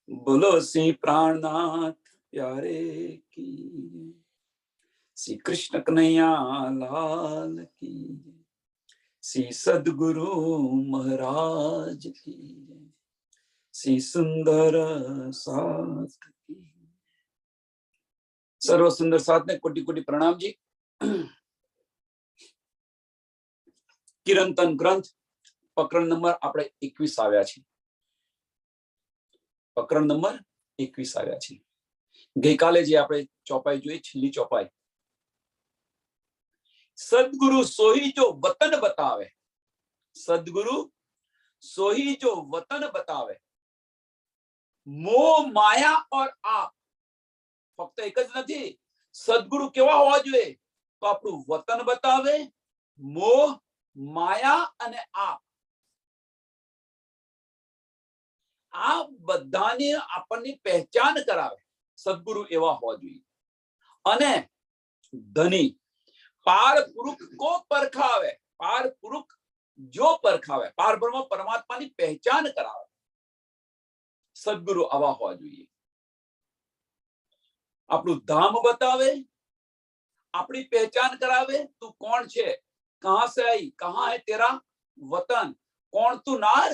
बोलो श्री प्राणनाथ प्यारे की, श्री कृष्ण कन्हैया लाल की, श्री सदगुरु महाराज की, श्री सुंदर साथ की। सर्व सुंदर साथ ने कोटि कोटि प्रणाम जी। કિરંતન ગ્રંથ પ્રકરણ નંબર આપણે 21 આવ્યા છે। પ્રકરણ નંબર 21 આવ્યા છે। ગઈકાલે જે આપણે ચોપાઈ જોઈ, છેલ્લી ચોપાઈ, સદગુરુ સોહી જો વતન બતાવે, સદગુરુ સોહી જો વતન બતાવે, મોહ માયા और आप। ફક્ત એક જ નથી, સદગુરુ કેવા હોવા જોઈએ તો આપણું વતન બતાવે, મોહ માયા અને આપ, આ બધાની આપણની પહેચાન કરાવે। સદગુરુ એવા હોવા જોઈએ। અને ધની પાર પુરુષ કો પરખાવે, પાર પુરુષ જો પરખાવે, પાર બ્રહ્મ પરમાત્માની પહેચાન કરાવે, સદગુરુ આવા હોવા જોઈએ। આપણું ધામ બતાવે, આપણી પહેચાન કરાવે, તું કોણ છે, कहां से आई, कहां है तेरा वतन, कौन तू नार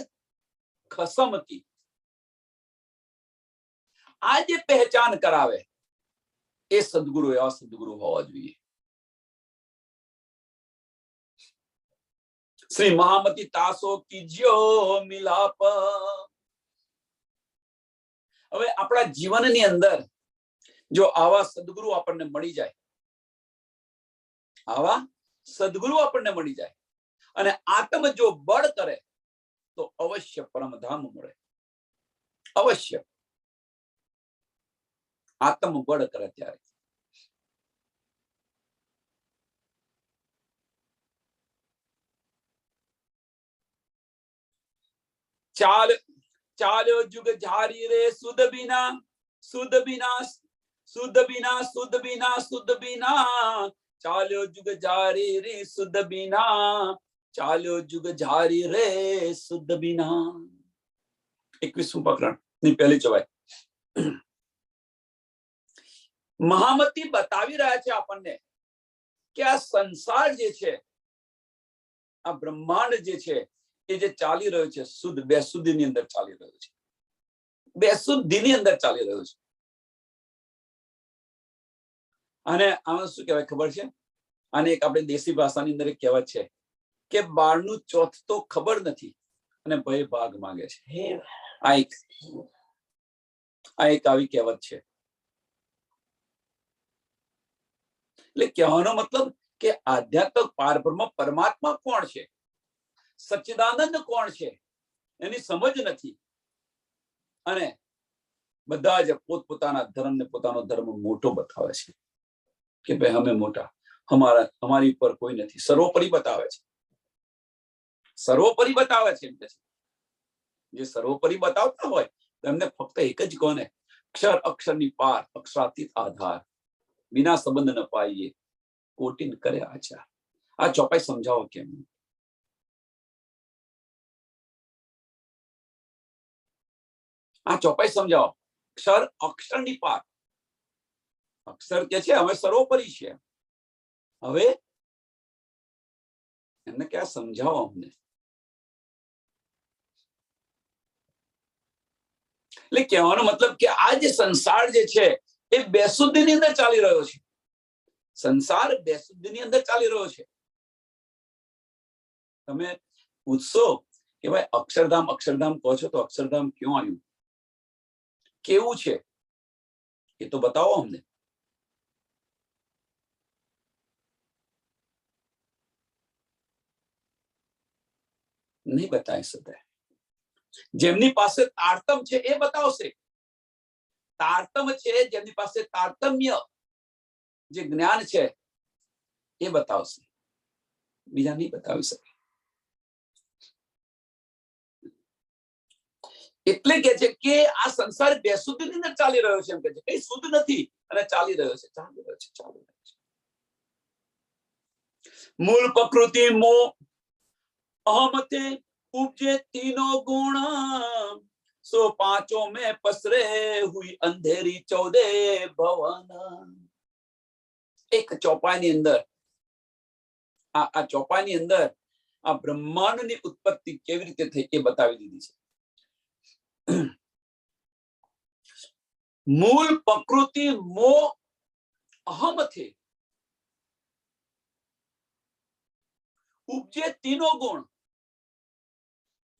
खसमती, आज ये पहचान करावे, ये सदगुरु एवा सदगुरु होवा જોઈએ। श्री महामती तासो कीजियो मिलाप। હવે આપણા જીવનની અંદર જો આવા સદગુરુ આપણને મળી જાય, આવા સદગુરુ આપણને મળી જાય અને આત્મ જો બળ કરે તો અવશ્ય પરમધામ મળે। અવશ્ય આત્મ બળ કરે ત્યારે। ચાલ ચાલ્યો જુગ ઝારી રે સુદ બીના, સુદ બીના, સુદ બીના, સુદ બીના, સુદ બીના, ચાલ્યો જુગ ઝારી રે સુદ બીના, ચાલ્યો જુગ ઝારી રે સુદ બીના। 21મું પ્રકરણ ની પહેલી ચોપાઈ। મહામતી બતાવી રહ્યા છે આપણને કે આ સંસાર જે છે, આ બ્રહ્માંડ જે છે, એ જે ચાલી રહ્યો છે શુદ્ધ બેશુદ્ધિની અંદર ચાલી રહ્યો છે, બેશુદ્ધિની અંદર ચાલી રહ્યો છે। અને આમાં શું કહેવાય ખબર છે? આને એક આપણે દેશી ભાષાની અંદર એક કહેવત છે કે બારનું ચોથ તો ખબર નથી અને ભય ભાગ માંગે છે। આ એક આવી કહેવત છે। એટલે કહેવાનો મતલબ કે આધ્યાત્મિક પારબ્રહ્મ પરમાત્મા કોણ છે, સચ્ચિદાનંદ કોણ છે, એની સમજ નથી। અને બધા જ પોતપોતાના ધર્મને પોતાનો ધર્મ મોટો બતાવે છે કે ભાઈ અમે મોટા, અમારી ઉપર કોઈ નથી, સર્વોપરી બતાવે છે, સર્વોપરી બતાવે છે। એમ કે જે સર્વોપરી બતાવતા હોય તો એમને ફક્ત એક જ કોને, અક્ષર અક્ષરની પાર, અક્ષરાતીત આધાર, बिना संबंध न पाइए कोटिन करे आचार। आ चौपाई समझाओ केम? आ चौपाई समझाओ। अक्षर अक्षરની પાર, અક્ષર કે છે હવે સર્વોપરી છે, હવે એમને क्या समझाओ અમને। એટલે કહેવાનો મતલબ કે આ જે સંસાર જે છે એ બેશુદ્ધિની અંદર ચાલી રહ્યો છે, સંસાર બેશુદ્ધિની અંદર ચાલી રહ્યો છે। તમે પૂછશો કે ભાઈ અક્ષરધામ અક્ષરધામ કહો છો તો અક્ષરધામ ક્यों આવ્યું, કેવું છે એ તો બતાવો અમને। નહીં બતાવી શકે। જેમની પાસે તારતમ છે એ બતાવશે, તારતમ છે જેમની પાસે તારતમ્ય જે જ્ઞાન છે એ બતાવશે, બીજા નહીં બતાવી શકે। એટલે કે છે કે આ સંસાર બેશુદ્ધિની અંદર ચાલી રહ્યો છે, એમ કે છે કઈ શુદ્ધ નથી અને ચાલી રહ્યો છે, ચાલી રહ્યો છે, ચાલી રહ્યો છે। મૂળ પ્રકૃતિ મોહ અહમતે ઉપજે તીનો ગુણ, सो पांचों में पसरे हुई अंधेरी 14 भवन। एक ચોપાઈની અંદર આ ચોપાઈની અંદર આ બ્રહ્માંડની ઉત્પત્તિ કેવી રીતે થઈ એ બતાવી દીધી છે. મૂળ પ્રકૃતિ મો અહમ થે ઉપજે તીનો ગુણ.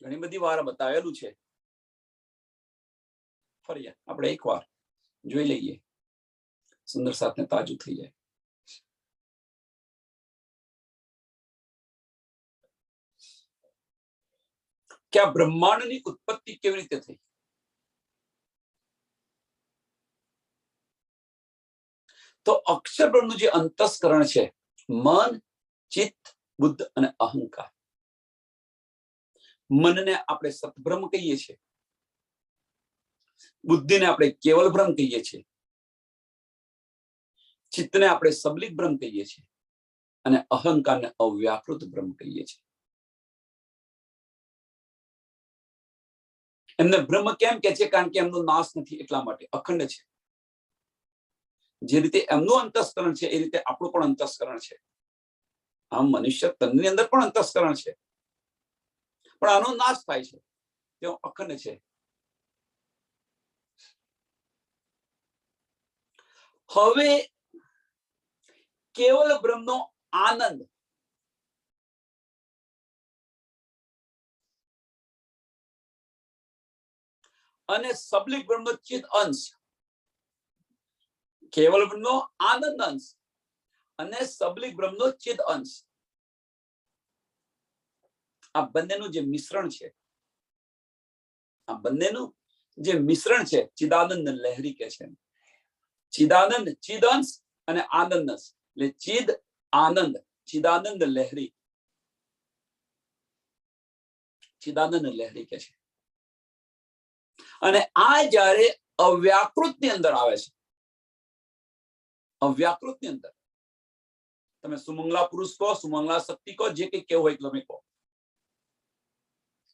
ઘણી બધી વાર બતાવેલું છે. ફરી આપણે એકવાર જોઈ લઈએ, સુંદર સાથે તાજું થઈ જાય. કે આ બ્રહ્માંડની ઉત્પત્તિ કેવી રીતે થઈ. તો અક્ષર બ્રહ્મનું જે અંતસ્કરણ છે, મન, ચિત્ત, બુદ્ધ અને અહંકાર. મનને આપણે સતબ્રહ્મ કહીએ છીએ, બુદ્ધિને આપણે કેવલ બ્રહ્મ કહીએ છીએ, ચિત્તને આપણે સબલિક બ્રહ્મ કહીએ છીએ અને અહંકારને અવ્યાકૃત બ્રહ્મ કહીએ છીએ. એમને બ્રહ્મ કેમ કે છે? કારણ કે એમનો નાશ નથી, એટલા માટે અખંડ છે. જે રીતે એમનું અંતસ્કરણ છે એ રીતે આપણું પણ અંતસ્કરણ છે. આમ મનુષ્ય તનની અંદર પણ અંતસ્કરણ છે, પણ આનો નાશ થાય છે, તે અખંડ છે. હવે કેવલ બ્રહ્મનો આનંદ અને સબલિક બ્રહ્મનો ચિત્ત અંશ, કેવલ બ્રહ્મનો આનંદ અંશ અને સબલિક બ્રહ્મનો ચિત્ત અંશ, આ બંનેનું જે મિશ્રણ છે, આ બંનેનું જે મિશ્રણ છે, ચિદાનંદ લહેરી કે છે. ચિદાનંદ ચિદ અંશ અને આનંદ અંશ, એટલે ચિદ આનંદ, ચિદાનંદ લહેરી, ચિદાનંદ લહેરી કે છે. અને આ જ્યારે અવ્યાકૃત ની અંદર આવે છે, અવ્યાકૃત ની અંદર તમે સુમંગલા પુરુષ કહો, સુમંગલા શક્તિ કહો, જે કઈ કેવું હોય તમે કહો,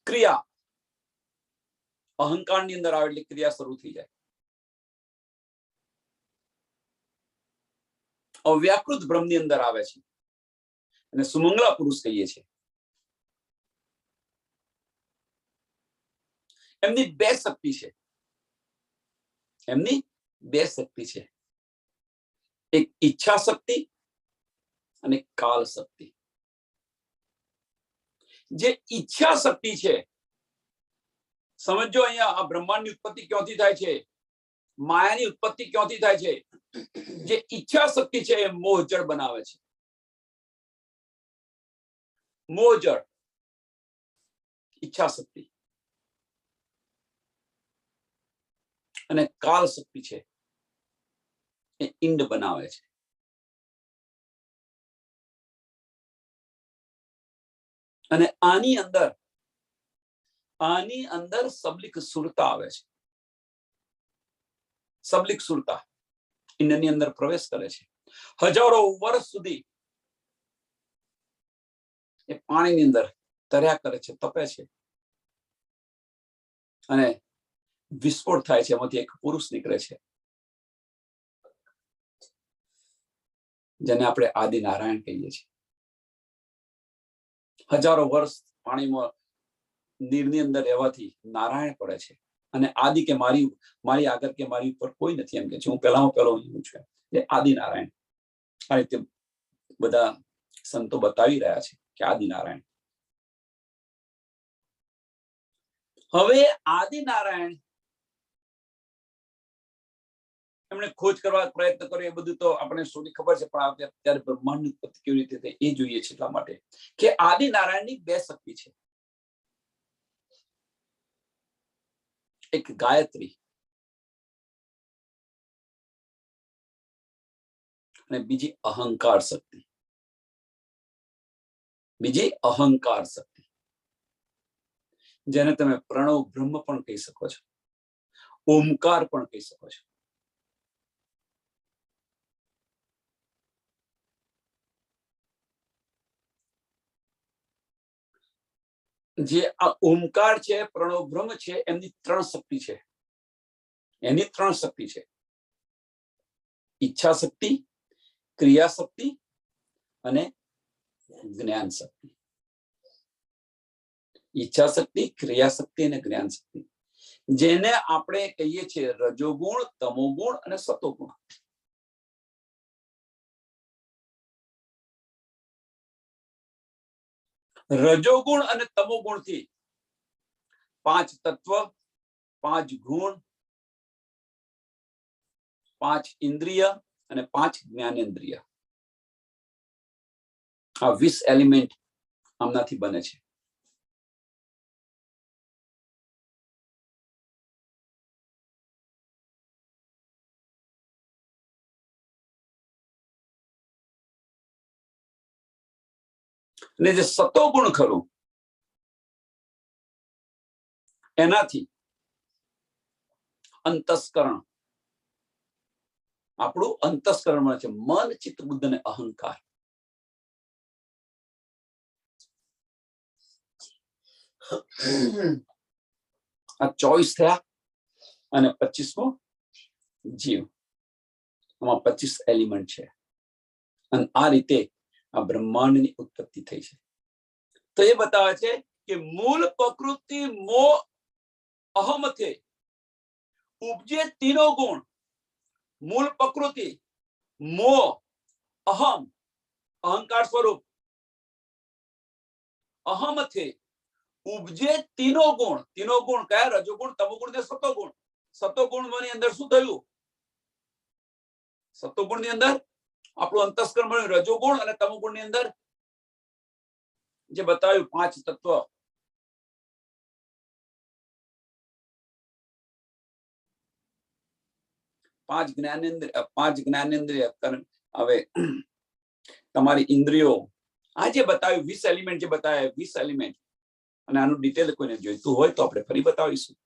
ક્રિયા અહંકાર ની અંદર આવે એટલે ક્રિયા શરૂ થઈ જાય. અવ્યાકૃત બ્રહ્મ ની અંદર આવે છે અને સુમંગલા પુરુષ કહીએ છીએ. એમની બે શક્તિ છે, એમની બે શક્તિ છે, એક ઈચ્છા શક્તિ અને કાલ શક્તિ. જે ઈચ્છા શક્તિ છે, સમજો અહીંયા આ બ્રહ્માંડની ઉત્પત્તિ ક્યાંથી થાય છે, માયાની ઉત્પત્તિ ક્યાંથી થાય છે. જે ઈચ્છા શક્તિ છે એ મોહજળ બનાવે છે, મોહજળ ઈચ્છા શક્તિ. અને કાલ શક્તિ છે એ ઈંડ બનાવે છે. અને આની અંદર સબલિક સુરતા આવે છે. સબલિક સુરતા ઈંડની અંદર પ્રવેશ કરે છે. હજારો વર્ષ સુધી એ પાણીની અંદર તર્યા કરે છે, તપે છે અને વિસ્ફોટ થાય છે, એમાંથી એક પુરુષ નીકળે છે, જેને આપણે આદિ નારાયણ કહીએ છીએ. હજારો વર્ષ પાણીમાં નીરની અંદર રહેવાથી નારાયણ પડે છે અને આદિ કે મારી આગળ કે મારી ઉપર કોઈ નથી, એમ કે છે હું પહેલો હું છું. એટલે આદિ નારાયણ આ રીતે બધા સંતો બતાવી રહ્યા છે કે આદિ નારાયણ. હવે આદિ નારાયણ એમણે ખોજ કરવા પ્રયત્ન કર્યો, એ બધું તો આપણે શોધી ખબર છે, પણ અત્યારે બ્રહ્માંડની ઉત્પત્તિ કેવી રીતે થઈ એ જોઈએ છે, એટલા માટે કે આદિ નારાયણની બે શક્તિ છે, એક ગાયત્રી અને બીજી અહંકાર શક્તિ. બીજી અહંકાર શક્તિ, જેને તમે પ્રણવ બ્રહ્મ પણ કહી શકો છો, ઓમકાર પણ કહી શકો છો. જે આ ઓમકાર છે, પ્રણવ બ્રહ્મ છે, એમની ત્રણ શક્તિ છે. એની ત્રણ શક્તિ છે: ઈચ્છા શક્તિ, ક્રિયા શક્તિ અને જ્ઞાન શક્તિ. ઈચ્છા શક્તિ, ક્રિયા શક્તિ અને જ્ઞાન શક્તિ, જેને આપણે કહીએ છીએ રજોગુણ, તમોગુણ અને સતોગુણ. રજોગુણ અને તમોગુણ થી 5 તત્વ, 5 ગુણ, 5 ઇન્દ્રિય અને 5 જ્ઞાનેન્દ્રિય, આ 20 એલિમેન્ટ આમનાથી બને છે. અને જે સતોગુણ ખરું, એનાથી અંતસ્કરણ, આપણું અંતસ્કરણ મળે છે. મન, ચિત્ત, બુદ્ધ અને અહંકાર. આ 24 થયા અને 25મો જીવ. આમાં 25 એલિમેન્ટ છે. અને આ રીતે આ બ્રહ્માંડની ઉત્પત્તિ થઈ છે. તો એ બતાવે છે કે મૂળ પ્રકૃતિ મો અહમથી ઉપજે તીનો ગુણ. મૂળ પ્રકૃતિ, મોહ, અહમ, અહંકાર સ્વરૂપ, અહમથી ઉપજે તીનો ગુણ. તીનો ગુણ કયા? રજોગુણ, તમોગુણ ને સતોગુણ. સતોગુણ ની અંદર શું થયું? સતોગુણ ની અંદર આપણું અંતસ્કરણ મળ્યું. રજોગુણ અને તમોગુણ ની અંદર જે બતાવ્યું 5 તત્વ, 5 જ્ઞાનેન્દ્રિય, 5 જ્ઞાનેન્દ્રિય. હવે તમારી ઇન્દ્રિયો, આ જે બતાવ્યું 20 એલિમેન્ટ, જે બતાવ્યા 20 એલિમેન્ટ, અને આનું ડિટેલ કોઈને જોઈતું હોય તો આપણે ફરી બતાવીશું.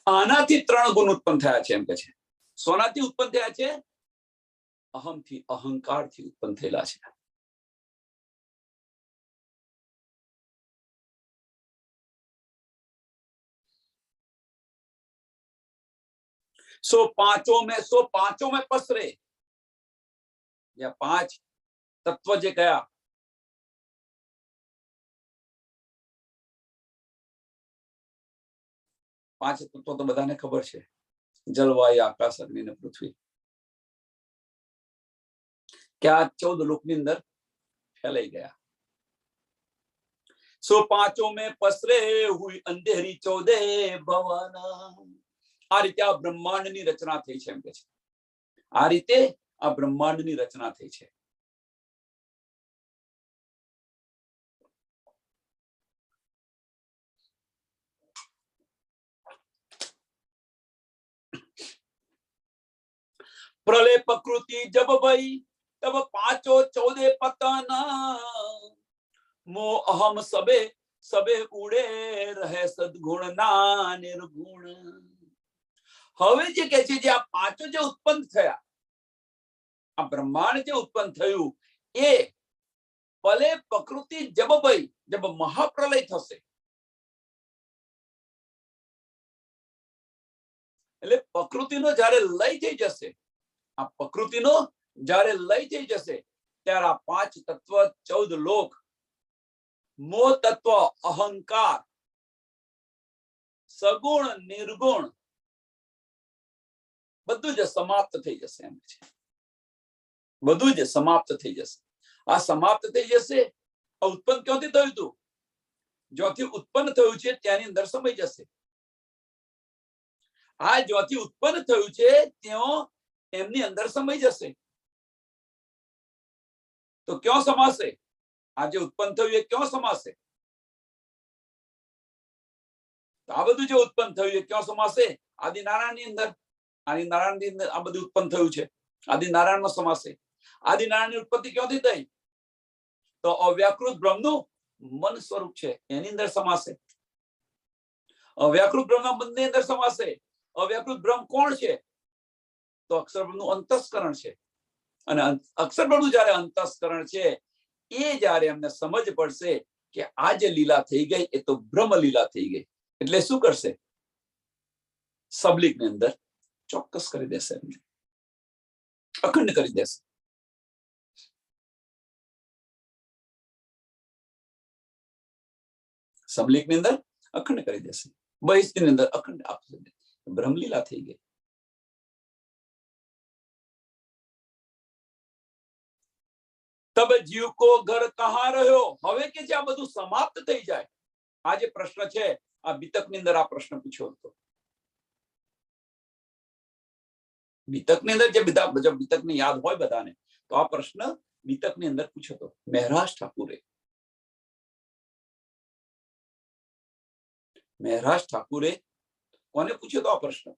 આનાથી 3 ગુણ ઉત્પન્ન થયા છે એમ કે છે. સોનાથી ઉત્પન્ન થયા છે? અહમથી, અહંકારથી ઉત્પન્ન થયેલા છે. सो पांचों में पसरे. या 5 तत्व जे कया, 5 तत्व तो बधाने खबर है. जलवायु, आकाश, अग्नि ने पृथ्वी. क्या 14 लोक ની અંદર ફેલાઈ ગયા. सो पांचों में पसरे हुई अंधेरी 14 भवन. આ રીતે આ બ્રહ્માંડની રચના થઈ છે એમ કે છે. આ રીતે આ બ્રહ્માંડની રચના થઈ છે. प्रलय प्रकृति जब भई तब 5 14 पतन. मोह अहम सबे सबे उड़े रहे सद्गुण ना निर्गुण. હવે જે કહે છે, જે આ 5 જે ઉત્પન્ન થયા, આ બ્રહ્માંડ જે ઉત્પન્ન થયું, એ પલે પ્રકૃતિ જબ ભઈ, જબ મહાપ્રલય થશે, એટલે પ્રકૃતિનો જ્યારે લય થઈ જશે, આ પ્રકૃતિનો જ્યારે લય થઈ જશે, ત્યારે આ 5 તત્વ, 14 લોક, મોહ તત્વ, અહંકાર, સગુણ, નિર્ગુણ, બધું જ સમાપ્ત થઈ જશે એમ છે. બધું જ સમાપ્ત થઈ જશે. આ સમાપ્ત થઈ જશે. ઉત્પન્ન ક્યાંથી થયું હતું? જ્યાંથી ઉત્પન્ન થયું છે ત્યાંની અંદર સમય જશે. આ જ્યાંથી ઉત્પન્ન થયું છે ત્યાં એમની અંદર સમય જશે. તો ક્યાં સમાશે? આ જે ઉત્પન્ન થયું એ ક્યાં સમાશે? આ બધું જે ઉત્પન્ન થયું એ ક્યાં સમાશે? આદિનારાયણની અંદર. આદિનારાયણની અંદર આ બધું ઉત્પન્ન થયું છે. આદિનારાયણમાં સમાશે. આદિનારાયણની ઉત્પત્તિ ક્યાંથી થઈ? તો અવ્યાકૃત બ્રહ્મનું મન સ્વરૂપ છે એની અંદર સમાશે. અવ્યાકૃત બ્રહ્મના મનની અંદર સમાશે. અવ્યાકૃત બ્રહ્મ કોણ છે? તો અક્ષર બ્રહ્મનું અંતસ્કરણ છે. અને અક્ષર બધું જયારે અંતસ્કરણ છે એ જયારે એમને સમજ પડશે કે આ જે લીલા થઈ ગઈ એ તો બ્રહ્મ લીલા થઈ ગઈ, એટલે શું કરશે? સબલિક ની અંદર ચોક્કસ કરી દેશે, અખંડ કરી દેશે. સબલિક ની અંદર અખંડ કરી દેશે, બહિષ્ઠ ની અંદર અખંડ આપશે, બ્રહ્મલીલા થઈ ગઈ. તબ જીવ કો ઘર કહા રહ્યો. હવે કે જે આ બધું સમાપ્ત થઈ જાય, આ જે પ્રશ્ન છે આ બીતક ની અંદર આ પ્રશ્ન પૂછ્યો હતો. બીતક ની અંદર જે બધા બીતક ની યાદ હોય બધાને, તો આ પ્રશ્ન બીતક ની અંદર પૂછ્યો હતો મહેરાજ ઠાકુરે. મહેરાજ ઠાકુરે કોને પૂછ્યો હતો આ પ્રશ્ન?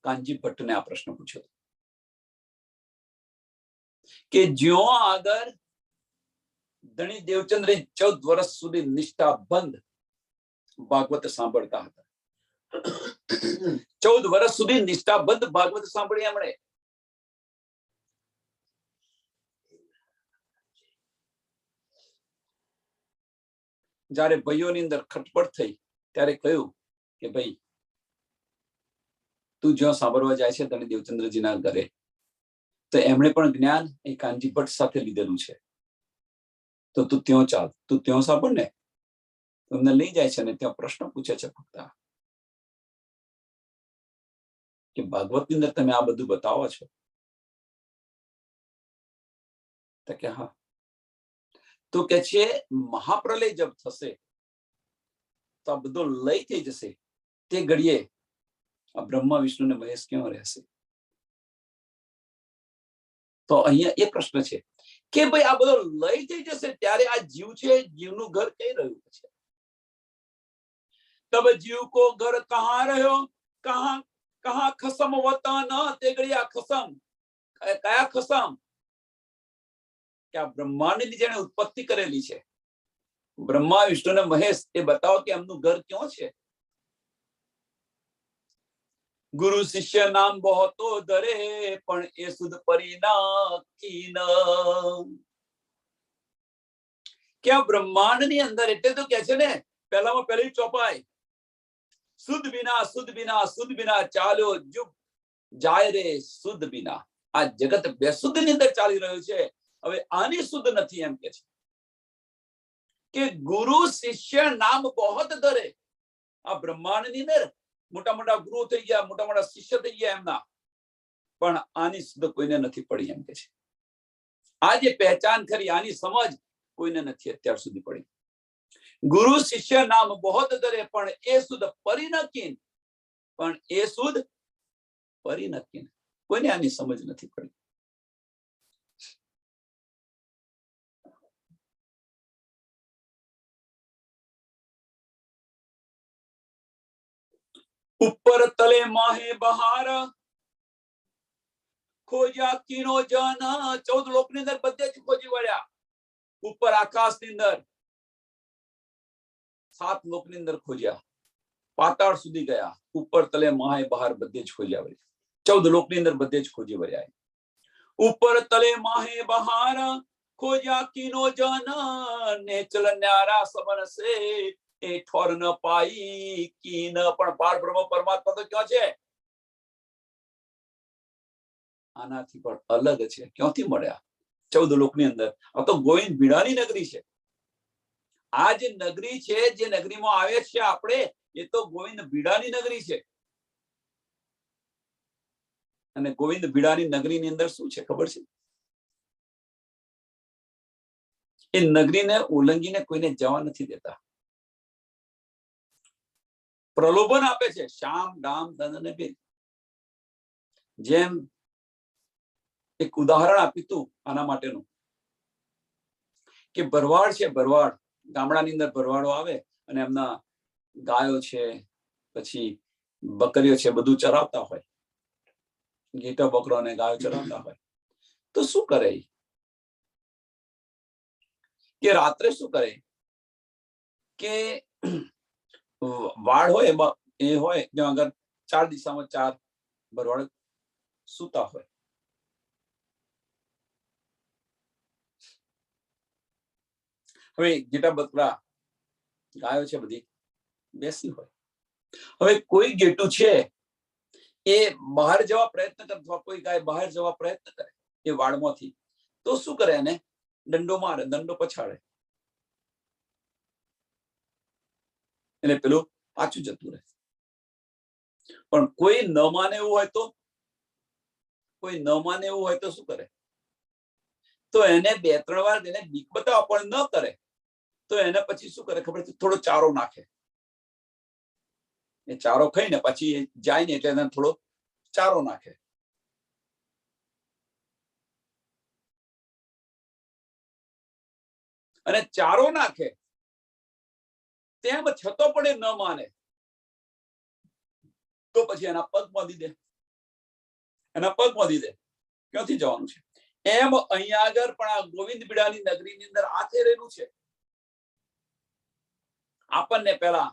કાનજી ભટ્ટને આ પ્રશ્ન પૂછ્યો હતો કે જ્યો આગળ ધણી દેવચંદ્ર 14 વર્ષ સુધી નિષ્ઠાબંધ ભાગવત સાંભળતા હતા. 14 વર્ષ સુધી નિષ્ઠાબંધ ભાગવત સાંભળી એમણે. જયારે ભાઈઓની અંદર ખટપટ થઈ ત્યારે કહ્યું કે ભાઈ તું જ્યાં સાંભળવા જાય છે ધણી દેવચંદ્રજીના ઘરે, તો એમણે પણ જ્ઞાન એ કાનજી ભટ્ટ સાથે લીધેલું છે, તો તું ત્યાં ચાલ, તું ત્યાં સાંભળ ને. તમને લઈ જાય છે ને ત્યાં પ્રશ્ન પૂછે છે ફક્ત કે ભાગવતની અંદર તમે આ બધું બતાવો છો? તો કે હા. તો કે છે મહાપ્રલય જબ થશે તો આ બધો લય થઈ જશે, તે ઘડીએ આ બ્રહ્મા વિષ્ણુ ને મહેશ ક્યાં રહેશે? તો અહીંયા એ પ્રશ્ન છે કે ભાઈ આ બધો લય થઈ જશે ત્યારે આ જીવ છે, જીવનું ઘર કઈ રહ્યું છે? તબ જીવ કો ઘર કહા રહ્યો, કહા કહા ખસમ વતન, તે ઘડી આ ખસમ, કયા ખસમ? કે આ બ્રહ્માંડની જેને ઉત્પત્તિ કરેલી છે, બ્રહ્મા વિષ્ણુ ને મહેશ, એ બતાવો કે એમનું ઘર ક્યાં છે? ગુરુ શિષ્ય નામ બહોતો ધરે, પણ એ સુધ પરિના કીન. કે આ બ્રહ્માંડની અંદર, એટલે તો કે છે ને પહેલામાં પહેલી ચોપાઈ, શુદ્ધ બિના શુદ્ધ બિના શુદ્ધ બિના ચાલ્યો જુગ જાય રે શુદ્ધ બિના. આ જગત બેશુદ્ધ ની અંદર ચાલી રહ્યું છે, હવે આની શુદ્ધ નથી એમ કે છે કે ગુરુ શિષ્ય નામ બહોત ધરે. આ બ્રહ્માંડની અંદર મોટા મોટા ગુરુ થઈ ગયા, મોટા મોટા શિષ્ય થઈ ગયા એમના, પણ આની શુદ્ધ કોઈને નથી પડી એમ કે છે. આ જે પહેચાન ખરી, આની સમજ કોઈને નથી અત્યાર સુધી પડી. ગુરુ શિષ્ય નામ બહોત ધરે, પણ એ શુદ્ધ પરિનકીન, પણ એ શુદ્ધ પરિનકીન, કોઈને આની સમજ નથી પડી. ઉપર તલે માહે બહાર, ખોજ્યા કીનો જન. 14 લોકની અંદર બધે જ ખોજી વળ્યા. ઉપર આકાશની અંદર 7 લોકની અંદર ખોજ્યા, પાતાળ સુધી ગયા, ઉપર તલે માહે બહાર બધે જ ખોજ્યા વળ્યા. 14 લોકની અંદર બધે જ ખોજી વળ્યા. ઉપર તલે માહે બહાર, ખોજ્યા કીનો જન, ને ચલ ન્યારા સબન સે, એ ઠોર ન પાઈ કીન. પણ પાર બ્રહ્મ પરમાત્મા તો ક્યાં છે? આનાથી પણ અલગ છે. ક્યાંથી મળ્યા? 14 લોકની અંદર. આ તો ગોવિંદ ભીડાની નગરી છે. આ જે નગરી છે, જે નગરીમાં આવે છે આપણે, એ તો ગોવિંદ ભીડાની નગરી છે. અને ગોવિંદ ભીડાની નગરીની અંદર શું છે ખબર છે? એ નગરીને ઉલ્લંઘીને કોઈને જવા નથી દેતા. પ્રલોભન આપે છે, શામ ડામ ધન અને ભેદ. જેમ એક ઉદાહરણ આપ્યું હતું આના માટેનું, કે ભરવાડ છે, ભરવાડ ગામડાની અંદર ભરવાડો આવે અને એમના ગાયો છે, પછી બકરીઓ છે, બધું ચરાવતા હોય, ઘેટા બકરો અને ગાયો ચરાવતા હોય, તો શું કરે? કે રાત્રે શું કરે કે વાડ હોય એ હોય, જ્યાં આગળ 4 દિશામાં 4 ભરવાડ સૂતા હોય, હવે જેટા બકરા ગાયો છે બધી બેસી હોય, હવે કોઈ ગેટું છે એ બહાર જવા પ્રયત્ન કરે અથવા કોઈ ગાય બહાર જવા પ્રયત્ન કરે એ વાડમાંથી, તો શું કરે? એને દંડો મારે, દંડો પછાડે, એને પેલું પાછું જતું રહે. પણ કોઈ ન માને એવું હોય તો, કોઈ ન માને એવું હોય તો શું કરે? તો એને 2-3 વાર એને બીક બતાવવા પણ ન કરે તો એને પછી શું કરે ખબર છે? થોડો ચારો નાખે. એ ચારો ખાઈને પછી જાય ને એટલે એને થોડો ચારો નાખે. અને ચારો નાખે તેમ છતાં પણ એ ન માને તો પછી એના પગ બાંધી દે, એના પગ બાંધી દે. ક્યાંથી જવાનું છે? એમ અહીંયા આગળ પણ આ ગોવિંદ બિડાની નગરીની અંદર આ થઈ રહેલું છે. આપણને પહેલા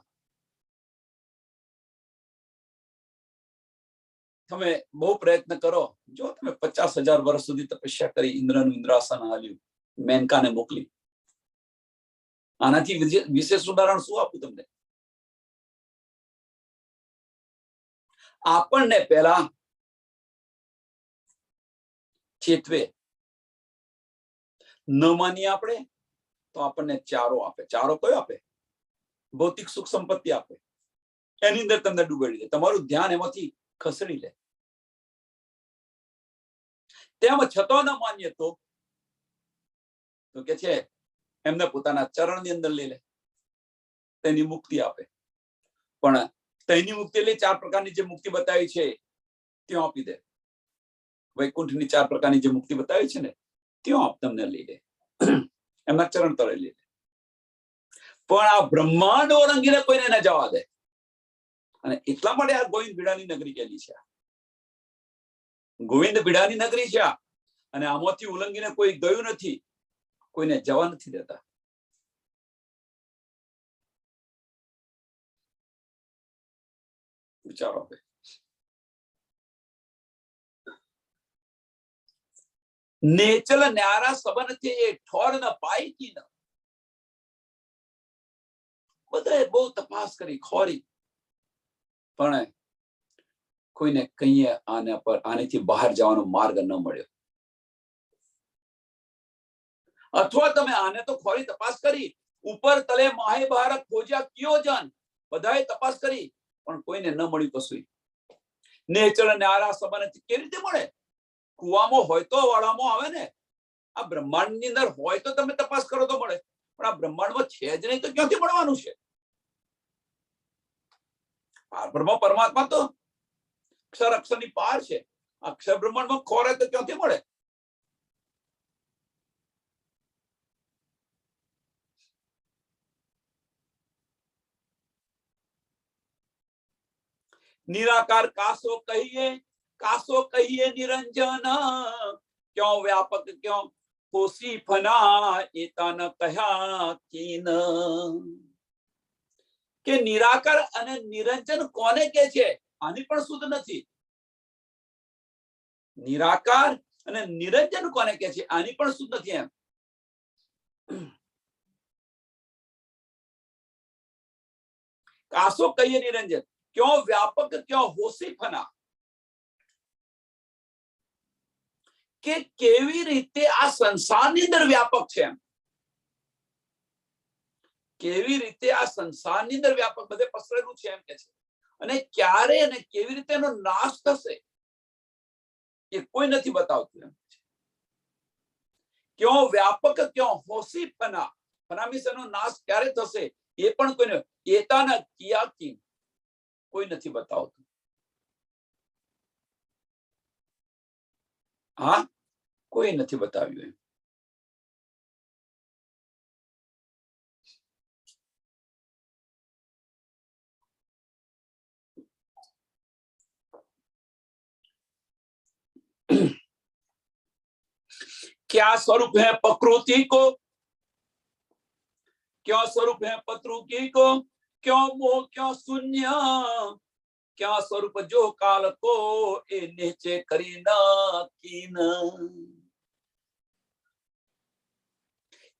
તમે બહુ પ્રયત્ન કરો, જો તમે 50,000 વર્ષ સુધી તપસ્યા કરી, ઇન્દ્રનું ઇન્દ્રાસન હાલ્યું, મેનકાને મોકલી, આનાથી વિશેષ ઉદાહરણ શું આપું તમને? આપણને પહેલા ચેતવે, ન માનીએ આપણે તો આપણને ચારો આપે. ચારો કયો આપે? ભૌતિક સુખ સંપત્તિ આપે. એની અંદર તમને ડૂબાડી દે, તમારું ધ્યાન એમાંથી ખસેડી લે. તેમ છતાં ન માનીએ તો કે છે એમને પોતાના ચરણની અંદર લઈ લે, તેની મુક્તિ આપે. પણ તેની મુક્તિ એટલે 4 પ્રકારની જે મુક્તિ બતાવી છે ત્યાં આપી દે. વૈકુંઠની 4 પ્રકારની જે મુક્તિ બતાવી છે ને ત્યાં તમને લઈ લે, એમના ચરણ તળે લઈ લે. પણ આ બ્રહ્માંડ ઓળંગીને કોઈને ન જવા દે. અને એટલા માટે આ ગોવિંદ બિડાની નગરી કેલી છે. ગોવિંદ બિડાની નગરી છે અને આમાંથી ઉલ્લંઘીને કોઈ ગયું નથી, કોઈને જવા નથી દેતા. વિચારો. नेचल न्यारा सबन थे ये ठोर न पाई की न बधाए बहुत तपास करी खोरी पण कोईने कहीं आने पर आने थी बाहर जवानो मार्ग न मळ्यो. अथवा तमे आने तो खोरी तपास करी, ऊपर तले माहे बाहर खोज्या क्यों जन, बधाए तपास करी पण कोईने न मळ्યું કશું. नेचल न्यारा सबन કેવી રીતે મળે? કુવામાં હોય તો વાળામાં આવે ને. આ બ્રહ્માંડની અંદર હોય તો તમે તપાસ કરો તો મળે, પણ આ બ્રહ્માંડમાં છે જ નહીં તો ક્યાંથી મળવાનું છે? બ્રહ્મ પરમાત્મા તો અક્ષર અક્ષરની પાર છે. અક્ષર બ્રહ્માંડમાં ખોરે તો ક્યાંથી મળે? निराकार कासो कहिए निरंजन, क्यों व्यापक क्यों होसी फना एता न कहा कीन. કે નિરાકાર અને નિરંજન કોને કહે છે? આની પણ શુદ્ધ નથી. નિરાકાર અને નિરંજન કોને કહે છે? આની પણ શુદ્ધ નથી. એમ કાસો કહીએ નિરંજન, क्यों व्यापक क्यों होसी फना, કે કેવી રીતે આ સંસારની અંદર વ્યાપક છે, કેવી રીતે આ સંસારની અંદર વ્યાપક બધે પસરેલું છે એમ કે છે. અને ક્યારે અને કેવી રીતે એનો નાશ થશે એ કોઈ નથી બતાવતું એમ છે. ક્यों व्यापक क्यों होसी फना, फना मीन्स એનો નાશ ક્યારે થશે એ પણ કોઈને એતાના કિયા કી કોઈ નથી બતાવતું. હા, કોઈ નથી બતાવ્યું. क्या स्वरूप है प्रकृति को, क्या स्वरूप है प्रकृति को, क्यों मोह क्यों शून्य, क्या स्वरूप जो काल को ए नीचे करी न कीन.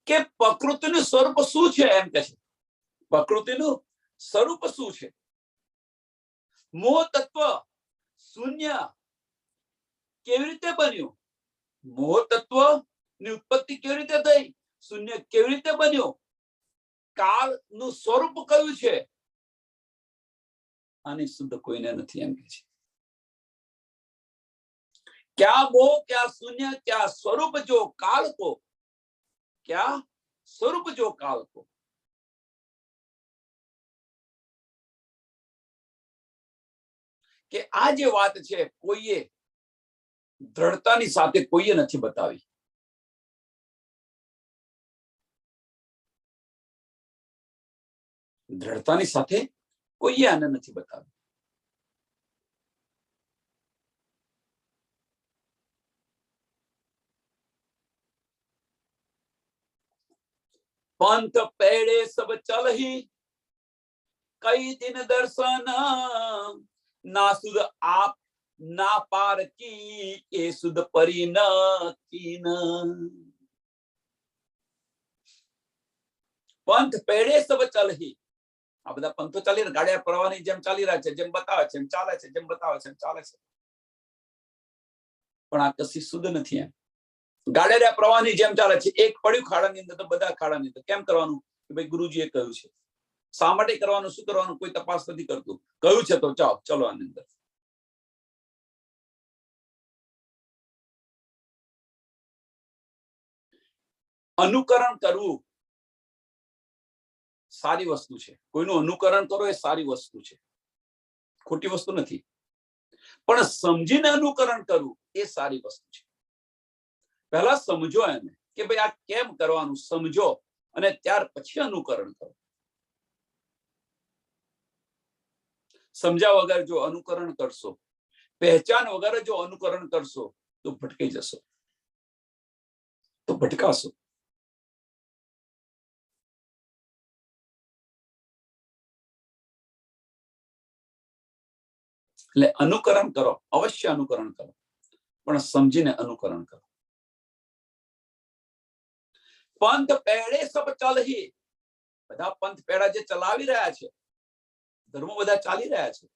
કે પ્રકૃતિનું સ્વરૂપ શું છે એમ કે છે. પ્રકૃતિનું સ્વરૂપ શું છે? મોહ તત્વ શૂન્ય કેવી રીતે બન્યું? મોહ તત્વ ની ઉત્પત્તિ કેવી રીતે થઈ? શૂન્ય કેવી રીતે બન્યો? કાળ નું સ્વરૂપ કયું છે? આની શુદ્ધ કોઈને નથી એમ કે છે. क्या मोह क्या शून्य क्या स्वरूप जो काल को, क्या स्वरूप जो काल को. કે આ જે વાત છે કોઈએ દ્રઢતાની સાથે કોઈએ નથી બતાવી. દ્રઢતાની સાથે કોઈએ આને નથી બતાવી. पंथ पेड़े सब चल ही कई दिन दर्शन ना सुध आप ना पार की ए सुध परी न कीन. पंथ पेड़े सब चल ही. આ બધા પંથો ચાલી ગાડિયા પ્રવાહની જેમ ચાલી રહ્યા છે, જેમ બતાવે છે એમ ચાલે છે, જેમ બતાવે છે એમ ચાલે છે, પણ આ કશી શુદ્ધ નથી. એમ ગાડિયા પ્રવાહની જેમ ચાલે છે. એક પડ્યું ખાડાની અંદર તો બધા ખાડાની અંદર. કેમ કરવાનું? કે ભાઈ ગુરુજીએ કહ્યું છે. શા માટે કરવાનું, શું કરવાનું, કોઈ તપાસ નથી કરતું. કહ્યું છે તો ચાલો ચલો આની અંદર. અનુકરણ કરવું સારી વસ્તુ છે. કોઈનું અનુકરણ કરો એ સારી વસ્તુ છે, ખોટી વસ્તુ નથી. પણ સમજીને અનુકરણ કરવું એ સારી વસ્તુ છે. પહેલા સમજો એને કે ભાઈ આ કેમ કરવાનું, સમજો અને ત્યાર પછી અનુકરણ કરો. સમજ્યા વગર જો અનુકરણ કરશો, પહેચાન વગર જો અનુકરણ કરશો તો ભટકાઈ જશો, તો ભટકાશો. એટલે અનુકરણ કરો, અવશ્ય અનુકરણ કરો, પણ સમજીને અનુકરણ કરો. પંથ પેડે સબ ચલ હી. બધા પંથ પેડા જે ચલાવી રહ્યા છે, ધર્મો બધા ચાલી રહ્યા છે,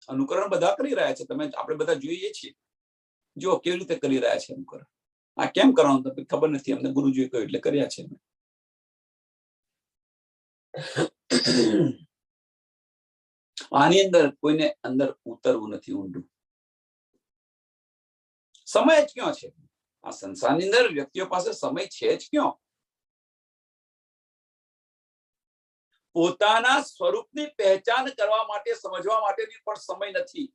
અનુકરણ બધા કરી રહ્યા છે. તમે આપણે બધા જોઈએ છીએ. જો કેવી રીતે કરી રહ્યા છે અનુકરણ. આ કેમ કરવાનું તમને ખબર નથી, અમને ગુરુજીએ કહ્યું એટલે કર્યા છે. આની અંદર કોઈને અંદર ઉતરવું નથી ઊંડું. સમય જ ક્યાં છે? આ સંસારની અંદર વ્યક્તિઓ પાસે સમય છે જ ક્યાં? પોતાના સ્વરૂપની પહેચાન કરવા માટે, સમજવા માટેની પણ સમય નથી.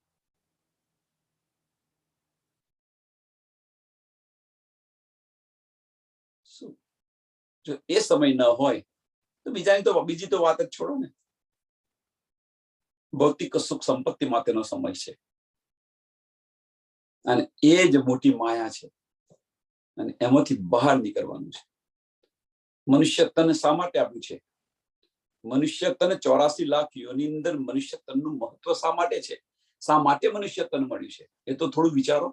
શું જો એ સમય ન હોય તો બીજી તો વાત જ છોડો ને. ભૌતિક સુખ સંપત્તિ માટેનો સમય છે, અને એ જ મોટી માયા છે, અને એમાંથી બહાર નીકળવાનું છે. મનુષ્ય તન શા માટે આપ્યું છે? મનુષ્ય તન 84 લાખ યોની અંદર મનુષ્ય તનનું મહત્વ શા માટે છે? શા માટે મનુષ્ય તન મળ્યું છે? એ તો થોડું વિચારો.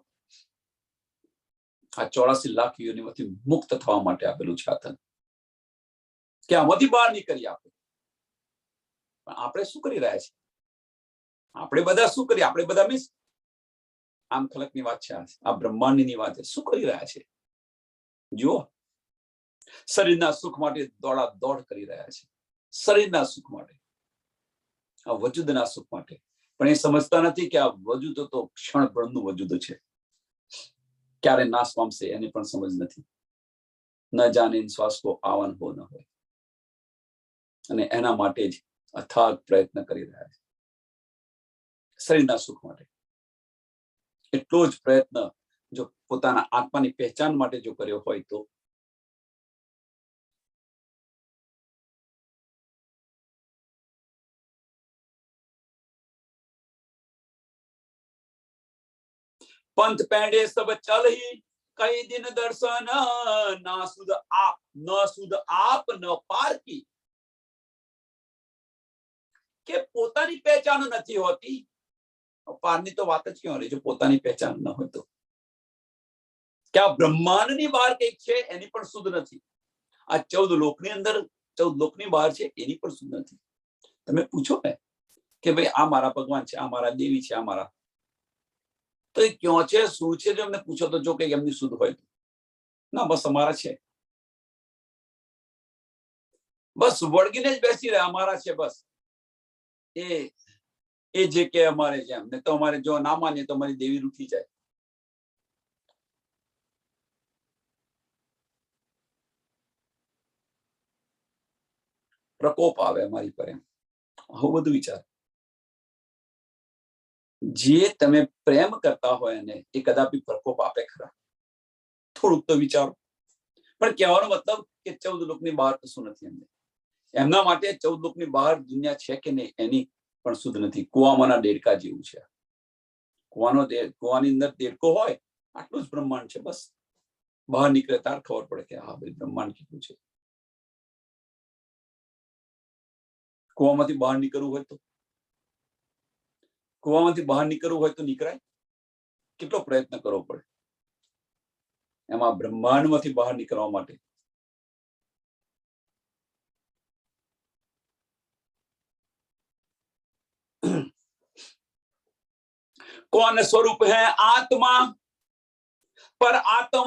આ 84 લાખ યોનીમાંથી મુક્ત થવા માટે આપેલું છે આ તન, કે આમાંથી બહાર નીકળી આપે. પણ આપણે શું કરી રહ્યા છીએ? આપણે બધા શું કરીએ? આપણે બધા મીન્સ આમ ખલકની વાત છે, આ બ્રહ્માંડની વાત છે. શું કરી રહ્યા છે? જુઓ, શરીરના સુખ માટે દોડ કરી રહ્યા છે, શરીરના સુખ માટે, આ વજૂદના સુખ માટે. પણ એ સમજતા નથી કે આ વજૂદ તો ક્ષણભરનું વજૂદ છે, ક્યારે નાશ પામશે એની પણ સમજ નથી. ન જાણે શ્વાસ કો આવન હો ન હોય. અને એના માટે જ અથાગ પ્રયત્ન કરી રહ્યા છે, શરીરના સુખ માટે. એટલો જ પ્રયત્ન જો પોતાના આત્માની પહેચાન માટે જો કર્યો હોય તો पंथ पेंडे सब चल ही कई दिन दर्शन ना सुध आप न पार की. કે પોતાની પહેચાન નથી હોતી, પારની તો વાત જ ક્યાં રહી જો પોતાની પહેચાન ન હોય તો. કે આ બ્રહ્માંડની બહાર કંઈક છે એની પણ શુદ્ધ નથી. આ 14 લોકની અંદર 14 લોકની બહાર છે એની પણ શુદ્ધ નથી. તમે પૂછો ને કે ભાઈ આ મારા ભગવાન છે, આ મારા દેવી છે, આ મારા, તો એ ક્યાં છે, શું છે, જો એમને પૂછો તો જો કે એમની શુદ્ધ હોય તો ના, બસ અમારા છે, બસ વળગીને જ બેસી રહે, અમારા છે, બસ એ જે કે અમારે છે. એમને તો અમારે જો ના માનીએ તો અમારી દેવી રૂઠી જાય. પ્રકોપ આવે અમારી પર, એમ આવું બધું વિચાર. જે તમે પ્રેમ કરતા હોય એને એ કદાપી પ્રકોપ આપે ખરા, થોડુંક તો વિચારો. પણ કહેવાનો મતલબ કે 14 લોકની બહાર કશું નથી. એમને એમના માટે 14 લોકની બહાર દુનિયા છે કે નહીં એની પણ શુદ્ધ નથી. કુવામાંના દેડકા જેવું છે. કુવાની અંદર દેડકો હોય, આટલું જ બ્રહ્માંડ છે, બસ બહાર નીકળે ત્યારે ખબર પડે કે હા ભાઈ બ્રહ્માંડ કેટલું છે. કુવામાંથી બહાર નીકળવું હોય તો નીકળાય? કેટલો પ્રયત્ન કરવો પડે. એમાં બ્રહ્માંડમાંથી બહાર નીકળવા માટે कौन स्वरूप है आत्मा, पर आत्म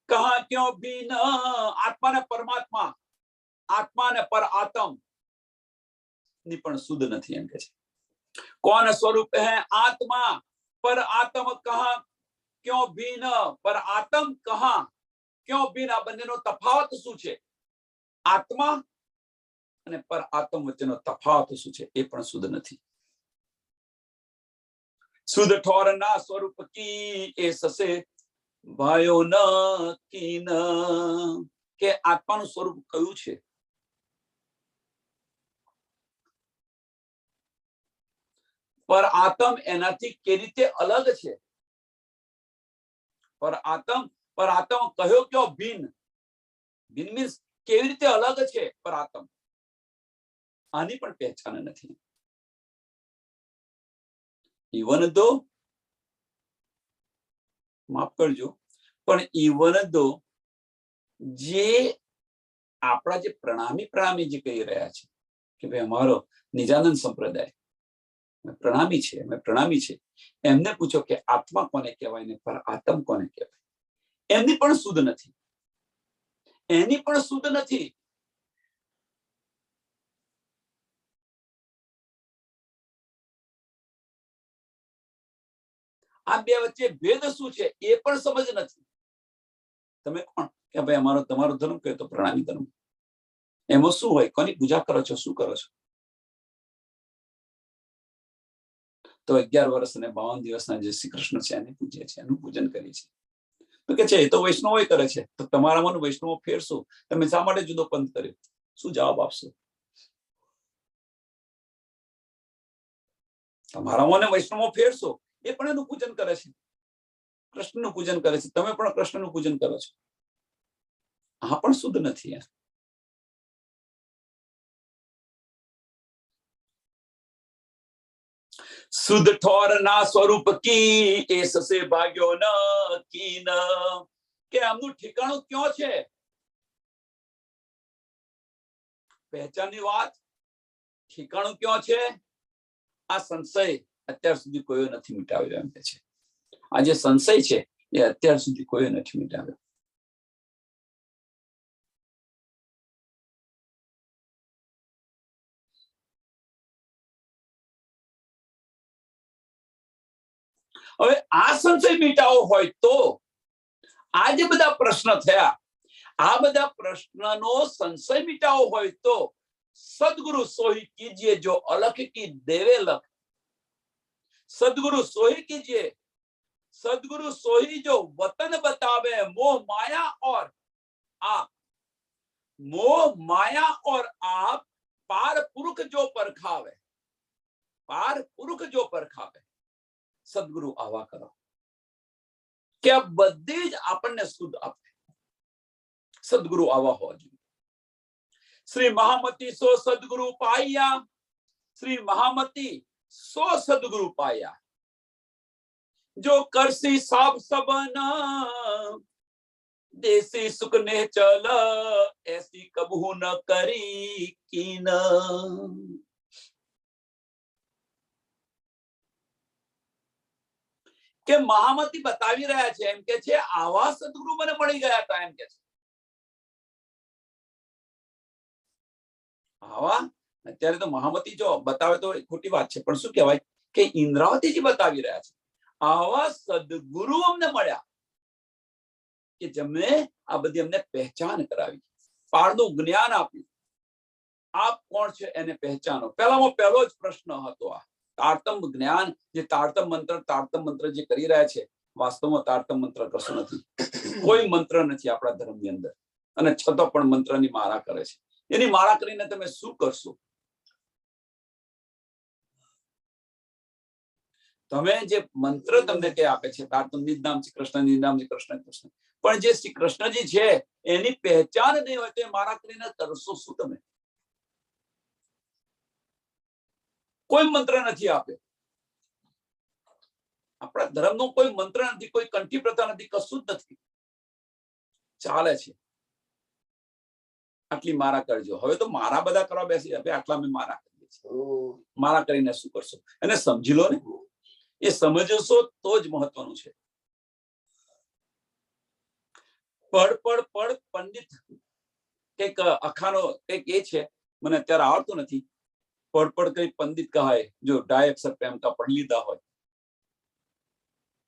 कहा क्यों भिन्न. आत्मा ने परमात्मा, आत्मा ने पर आत्म ની પણ શુદ્ધ નથી એમ કે છે. कौन स्वरूप है आत्मा, पर आत्म कहा क्यों भिन्न. पर आत्म कहा क्यों भिन्न. આ બંનેનો તફાવત શું છે? આત્મા અને પર આત્મ વચ્ચેનો તફાવત શું છે એ પણ શુદ્ધ નથી. शुद्ध ठोरना स्वरूप की ए ससे भायो न कीन. કે આત્માનું સ્વરૂપ કયું છે? પર આત્મ એનાથી કે રીતે અલગ છે? પર આત્મ કહ્યો ક્યો ભિન્ન. ભિન્ન મીન્સ કેવી રીતે અલગ છે પર આત્મ, આની પણ પહેચાન નથી. ઇવન દો, માફ કરજો, પણ ઇવન દો જે આપણા જે પ્રણામી જે કહી રહ્યા છે કે ભાઈ અમારો નિજાનંદ સંપ્રદાય પ્રણામી છે, એમને પૂછો કે આત્મા કોને કહેવાય ને પર આત્મ કોને કહેવાય, એમની પણ શુદ્ધ નથી. એની પણ શુદ્ધ નથી. આ બે વચ્ચે ભેદ શું છે એ પણ સમજ નથી. તમે કોણ કે ભાઈ અમારો તમારો ધર્મ કહે તો પ્રણામી ધર્મ, એમાં શું હોય, કોની પૂજા કરો છો, શું કરો છો? તો 11 વર્ષ અને 52 દિવસના જે શ્રી કૃષ્ણ છે એને પૂજે છે, એનું પૂજન કરીએ છીએ. તો કે છે એ તો વૈષ્ણવો કરે છે, તો તમારામાં વૈષ્ણવો ફેરશો, તમે શા માટે જુદો પંથ કર્યો? શું જવાબ આપશો? તમારામાં વૈષ્ણવો ફેરશો, એ પણ એનું પૂજન કરે છે, કૃષ્ણનું પૂજન કરે છે, તમે પણ કૃષ્ણનું પૂજન કરો છો. આ પણ શુદ્ધ નથી. શુદ્ધ ઠોર ના સ્વરૂપ કી એ સસે ભાગ્યો ન કીન. કે આમનું ઠેકાણું ક્યાં છે? પહેચાનની વાત, ઠેકાણું ક્યાં છે? આ સંશય અત્યાર સુધી કોઈ નથી મિટાવ્યો એમ કે છે. આ જે સંશય છે એ અત્યાર સુધી કોઈ નથી મિટાવ્યો. હવે આ સંશય મિટાવો હોય તો આ જે બધા પ્રશ્ન થયા, આ બધા પ્રશ્નનો સંશય મિટાવો હોય તો સદગુરુ સોહી કીजिए जो अलख की देवे लख. सदगुरु सोही कीजिए, सदगुरु सोही जो वतन बतावे. मोह माया और आप, मोह माया और आप पार पुरुष जो परखावे, पार पुरुष जो परखावे. સદગુરુ આવા કરો કે આ બધી જ આપણને શુદ્ધ આપે. સદગુરુ આવા હોવા જોઈએ. શ્રી મહામતી સો સદગુરુ પાયા, શ્રી મહામતી સો સદગુરુ પાયા. જો કરસી સાબ સબન देसी सुख ने चल ऐसी कबहू न करी कीन। કે મહામતી બતાવી રહ્યા છે એમ કે છે આવા સદગુરુ મને મળી ગયા હતા એમ કે છે આવા અત્યારે તો મહામતી જો બતાવે તો ખોટી વાત છે પણ શું કહેવાય કે ઇન્દ્રાવતીજી બતાવી રહ્યા છે આવા સદગુરુ અમને મળ્યા કે જેમણે આ બધી અમને પહેચાન કરાવી પારનું જ્ઞાન આપ્યું આપ કોણ છે એને પહેચાનો પહેલામાં પહેલો જ પ્રશ્ન હતો આ તારતમ જ્ઞાન જે તારતમ મંત્ર જે કરી રહ્યા છે વાસ્તવમાં તારતમ મંત્ર કશું નથી કોઈ મંત્ર નથી આપણા ધર્મની અંદર અને છતાં પણ મંત્રની માળા કરે છે એની માળા કરીને તમે શું કરશો તમે જે મંત્ર તમને કે આપે છે તારતમ નિજ નામ શ્રી કૃષ્ણ નિજ નામ શ્રી કૃષ્ણ કૃષ્ણ પણ જે શ્રી કૃષ્ણજી છે એની પહેચાન નહીં હોય તો માળા કરીને કરશો શું તમે કોઈ મંત્ર નથી આપે આપણા ધર્મનો કોઈ મંત્ર નથી કોઈ કંઠી પ્રથા નથી કશું જ નથી ચાલે છે આટલી મારા કરજો હવે તો મારા બધા કરવા બેસી હવે આટલા અમે મારા કરીએ છીએ મારા કરીને શું કરશો એને સમજી લો ને એ સમજશો તો જ મહત્વનું છે પડ પડ પડ પંડિત કઈક અખાનો કઈક એ છે મને અત્યારે આવડતું નથી પડ પડ કઈ પંડિત કહાય જો ડાય અક્ષર પ્રેમ કા પઢ લીધા હોય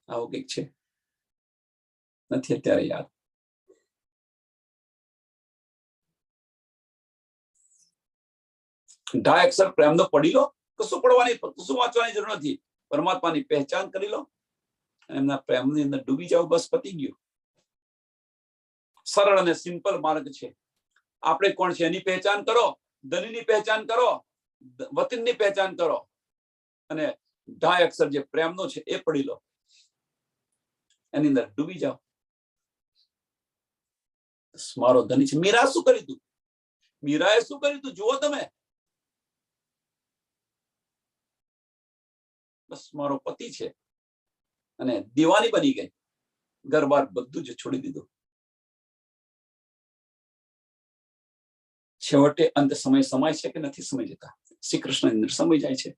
આવું કઈક છે નથી અત્યારે યાદ ઢાય અક્ષર પ્રેમનો પઢી લો કશું પડવાની કશું વાંચવાની જરૂર નથી પરમાત્માની પહેચાન કરી લો એમના પ્રેમની અંદર ડૂબી જાવ બસ પતી ગયું સરળ અને સિમ્પલ માર્ગ છે આપણે કોણ છે એની પહેચાન કરો ધનીની પહેચાન કરો વતનની પહેચાન કરો અને ઢાય અક્ષર જે પ્રેમનો છે એ પઢી લો એની અંદર ડૂબી જાઓ મારો ધની છે મીરા શું કર્યું તું મીરાએ શું કર્યું તું જુઓ તમે બસ મારો પતિ છે અને દીવાની બની ગઈ ઘર-બાર બધું જ છોડી દીધું છેવટે અંત સમય સમાય છે કે નથી સમય જતા શ્રી કૃષ્ણ અંદર સમય જાય છે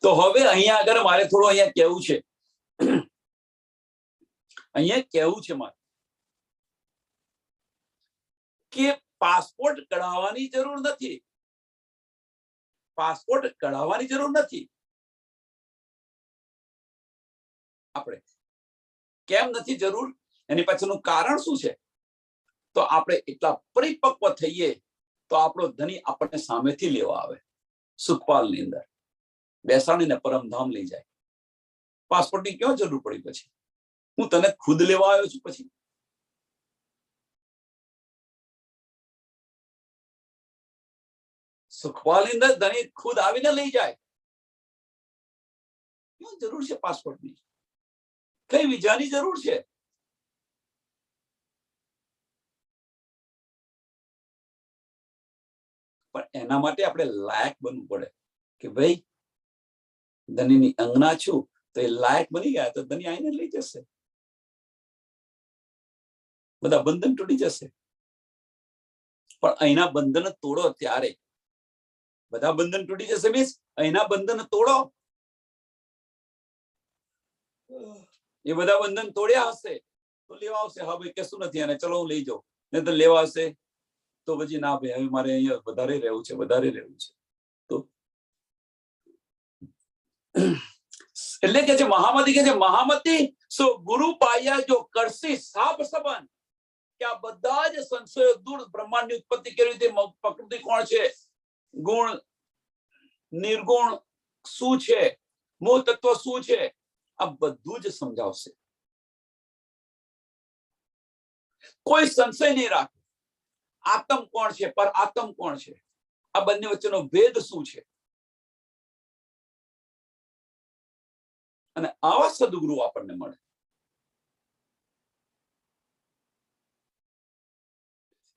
તો હવે અહીંયા આગળ મારે થોડું અહીંયા કહેવું છે અહીંયા કહેવું છે મારે કે પાસપોર્ટ કઢાવવાની જરૂર નથી પાસપોર્ટ કઢાવવાની જરૂર નથી આપણે કેમ નથી જરૂર એની પાછળનું કારણ શું છે તો આપણે એટલા પરિપક્વ થઈએ તો આપણો ધણી આપણને સામેથી લેવા આવે સુખપાલની અંદર બેસાડીને પરમધામ લઈ જાય પાસપોર્ટની ક્યાં જરૂર પડી પછી હું તને ખુદ લેવા આવ્યો છું પછી સુખપાલની અંદર ધણી ખુદ આવીને લઈ જાય ક્યાં જરૂર છે પાસપોર્ટની કઈ વિઝાની જરૂર છે પણ એના માટે આપણે લાયક બનવું પડે કે ભાઈ ધનીની અંગના છું તો એ લાયક બની ગયા તો ધની આઈને લઈ જશે બધા બંધન તૂટી જશે પણ અહીંના બંધન તોડો ત્યારે બધા બંધન તૂટી જશે મીન્સ અહીંના બંધન તોડો એ બધા બંધન તોડ્યા હશે તો લેવા આવશે હા ભાઈ કશું નથી અને ચલો હું લઈ જાઉં નહીં તો લેવા આવશે તો પછી ના ભાઈ હવે મારે અહીંયા વધારે રહેવું છે તો એટલે કે છે મહામતી સો ગુરુ પાયા જો કરશી સાપ સંબંધ કે આ બધા જ સંશયો દૂર બ્રહ્માંડની ઉત્પત્તિ કેવી રીતે પ્રકૃતિ કોણ છે ગુણ નિર્ગુણ શું છે મૂળ તત્વ શું છે આ બધું જ સમજાવશે કોઈ સંશય નહીં રાખે આત્મ કોણ છે પર આત્મ કોણ છે આ બંને વચ્ચેનો ભેદ શું છે અને આવા સદગુરુ આપણને મળે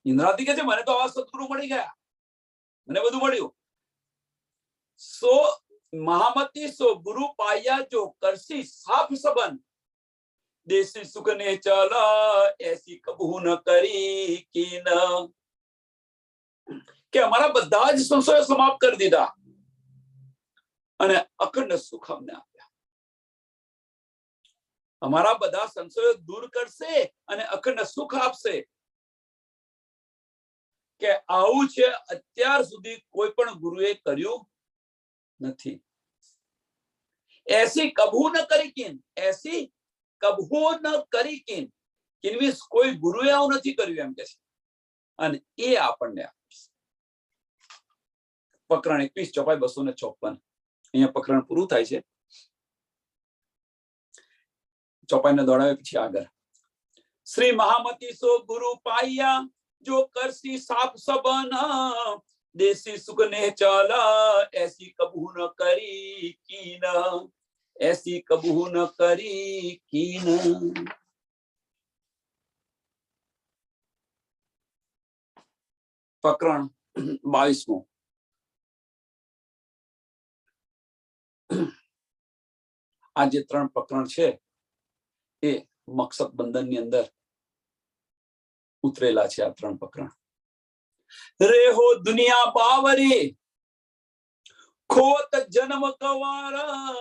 ઇન્દ્રાવતી કે છે મને તો આવા સદગુરુ મળી ગયા, મને બધું મળ્યું. સો महामती सो गुरु पाया जो करसी साफ सबन, देसी सुख ने चला ऐसी कबू न કરી कीन. કે અમારા બધા જ સંશયો સમાપ્ત કરી દીધા અને અખંડ સુખ અમને આપ્યા. અમારા બધા સંશયો દૂર કરશે અને અખંડ સુખ આપશે. કે આવું છે અત્યાર સુધી કોઈ પણ ગુરુએ કર્યું નથી. ऐसी कबू न करी किन, ऐसी कबू न करी किन. કિન્વીસ કોઈ ગુરુએ આવું નથી કર્યું એમ કે છે. અને એ આપણને પ્રકરણ 21 ચોપાઈ 254 અહીંયા પ્રકરણ પૂરું થાય છે. ચોપાઈને દોડાવે પછી આગળ શ્રી મહામતી સો ગુરુ પાયા जो करसी साप सबन, देसी सुख ने चला ऐसी कबू न करी कीन, ऐसी कबू न करी कीन. પ્રકરણ 22. આ જે 3 પ્રકરણ છે એ મકસદ બંધન ની અંદર ઉતરેલા છે. આ 3 પ્રકરણ. રે હો દુનિયા બાવરી ખોત જન્મ કવારા,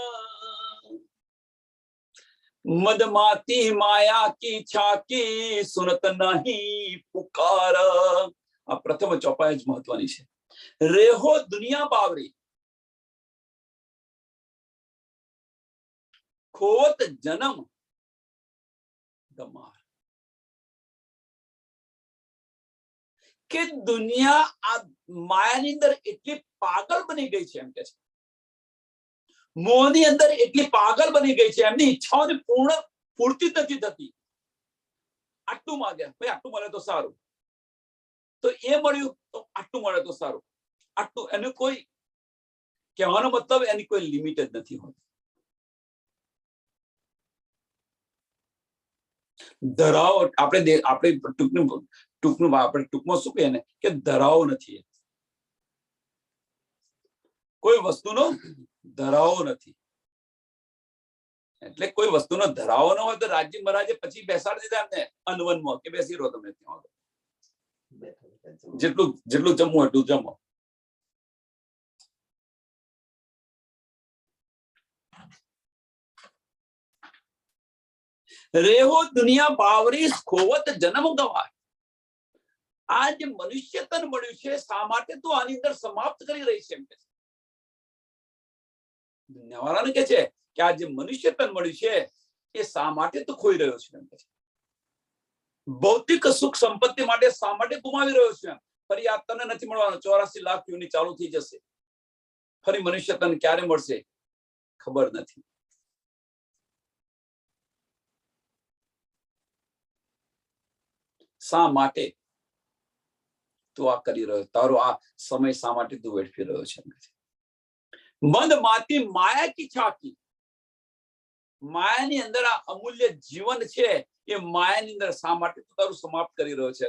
મદમાતી માયા કી છાકી સુનત નહીં પુકાર. આ પ્રથમ ચોપાઈ જ મહત્વની છે. રે હો દુનિયા બાવરી ખોત જન્મ ગમાર. કે દુનિયા આ માયાની અંદર એટલી પાગલ બની ગઈ છે એમ કે છે, મોહની અંદર એટલી પાગલ બની ગઈ છે, એમની ઈચ્છાઓની પૂર્તિ નથી થતી. આટલું માંગ્યા ભાઈ આટલું મળે તો સારું, તો એ મળ્યું તો આટલું મળે તો સારું, આટલું. એનું કોઈ કહેવાનો મતલબ એની કોઈ લિમિટ જ નથી હોતી. ધરાવો આપણે ટૂંકમાં શું કહે ને કે ધરાવો નથી. કોઈ વસ્તુનો ધરાવો નથી. એટલે કોઈ વસ્તુનો ધરાવો ન હોય તો રાજ્ય મહારાજે પછી બેસાડી દીધા એમને અનવનમાં કે બેસી રહો તમે ત્યાં, જેટલું જમવું એટલું જમો. રેહો દુનિયા બાવરી ખોવત જન્મ ગવાય. આ જે મનુષ્ય તન મળ્યું છે શા માટે તું આની અંદર સમાપ્ત કરી રહી છે એમ કે છે. દુનિયાવાળાને કે છે કે આ જે મનુષ્ય તન મળ્યું છે એ શા માટે તું ખોઈ રહ્યો છે એમ કે છે. ભૌતિક સુખ સંપત્તિ માટે શા માટે ગુમાવી રહ્યો છે. ફરી આ તને નથી મળવાનો. 84 લાખ યોની ચાલુ થઈ જશે. ફરી મનુષ્ય તન ક્યારે મળશે ખબર નથી. શા માટે તું આ કરી રહ્યો, તારો આ સમય શા માટે તું વેડફી રહ્યો છે. મંદ માતી માયા કી છાકી. માયાની અંદર આ અમૂલ્ય જીવન છે એ માયાની અંદર શા માટે તું તારું સમાપ્ત કરી રહ્યો છે.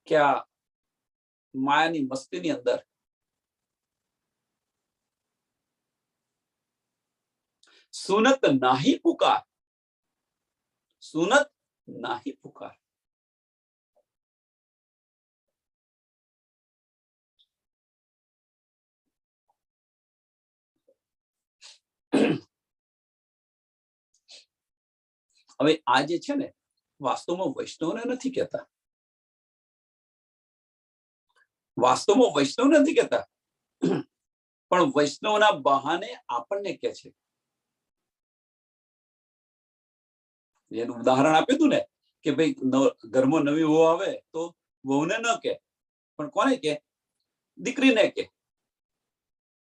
કે આ માયાની મસ્તીની અંદર સુનત નાહી પુકાર, સુનત નાહી પુકાર. હવે આ જે છે ને વાસ્તવમાં વૈષ્ણવને નથી કહેતા. વાસ્તવમાં વૈષ્ણવ નથી કહેતા, પણ વૈષ્ણવના બહાને આપણને કહે છે. એનું ઉદાહરણ આપ્યું હતું ને કે ભાઈ ઘરમાં નવી વહુ આવે તો વહુને ન કે, પણ કોને કે? દીકરીને કે.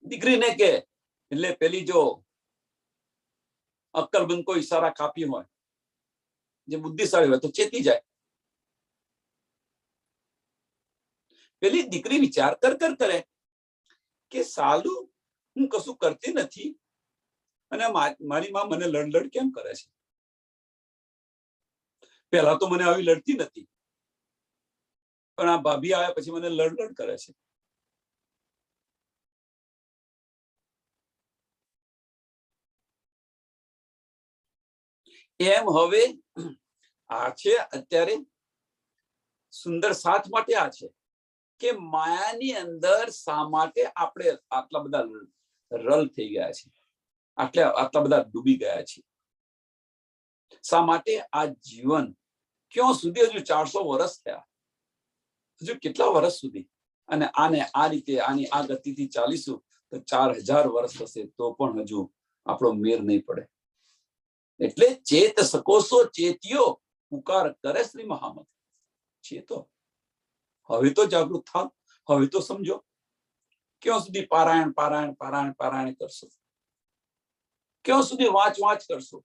દીકરીને કે એટલે પેલી જો અક્કલબંધ કોઈ ઈશારા કાપી હોય, જે બુદ્ધિશાળી હોય તો ચેતી જાય. પેલી દીકરી વિચાર કરે કે સાલું હું કશું કરતી નથી અને મારી માં મને લડ કેમ કરે છે. પહેલા તો મને આવી લડતી નથી, પણ આ ભાભી આવ્યા પછી મને લડ કરે છે. એમ હવે આ છે અત્યારે સુંદર સાથ માટે આ છે કે માયાની અંદર શા માટે આપણે આટલા બધા રલ થઈ ગયા છે, આટલા બધા ડૂબી ગયા છે. શા માટે આ જીવન ક્યાં સુધી? હજુ 400 વર્ષ થયા, હજુ કેટલા વર્ષ સુધી? અને આને આ રીતે આની આ ગતિથી ચાલીશું તો 4000 વર્ષ થશે તો પણ હજુ આપણો મેર નહીં પડે. એટલે ચેત સકોસો ચેત્યો પુકાર કરે શ્રી મહામત. ચેતો, હવે તો જાગૃત થાવ, હવે તો સમજો. ક્યાં સુધી પારાયણ પારાયણ પારાયણ પારાયણ કરશો? ક્યાં સુધી વાંચ વાંચ કરશો?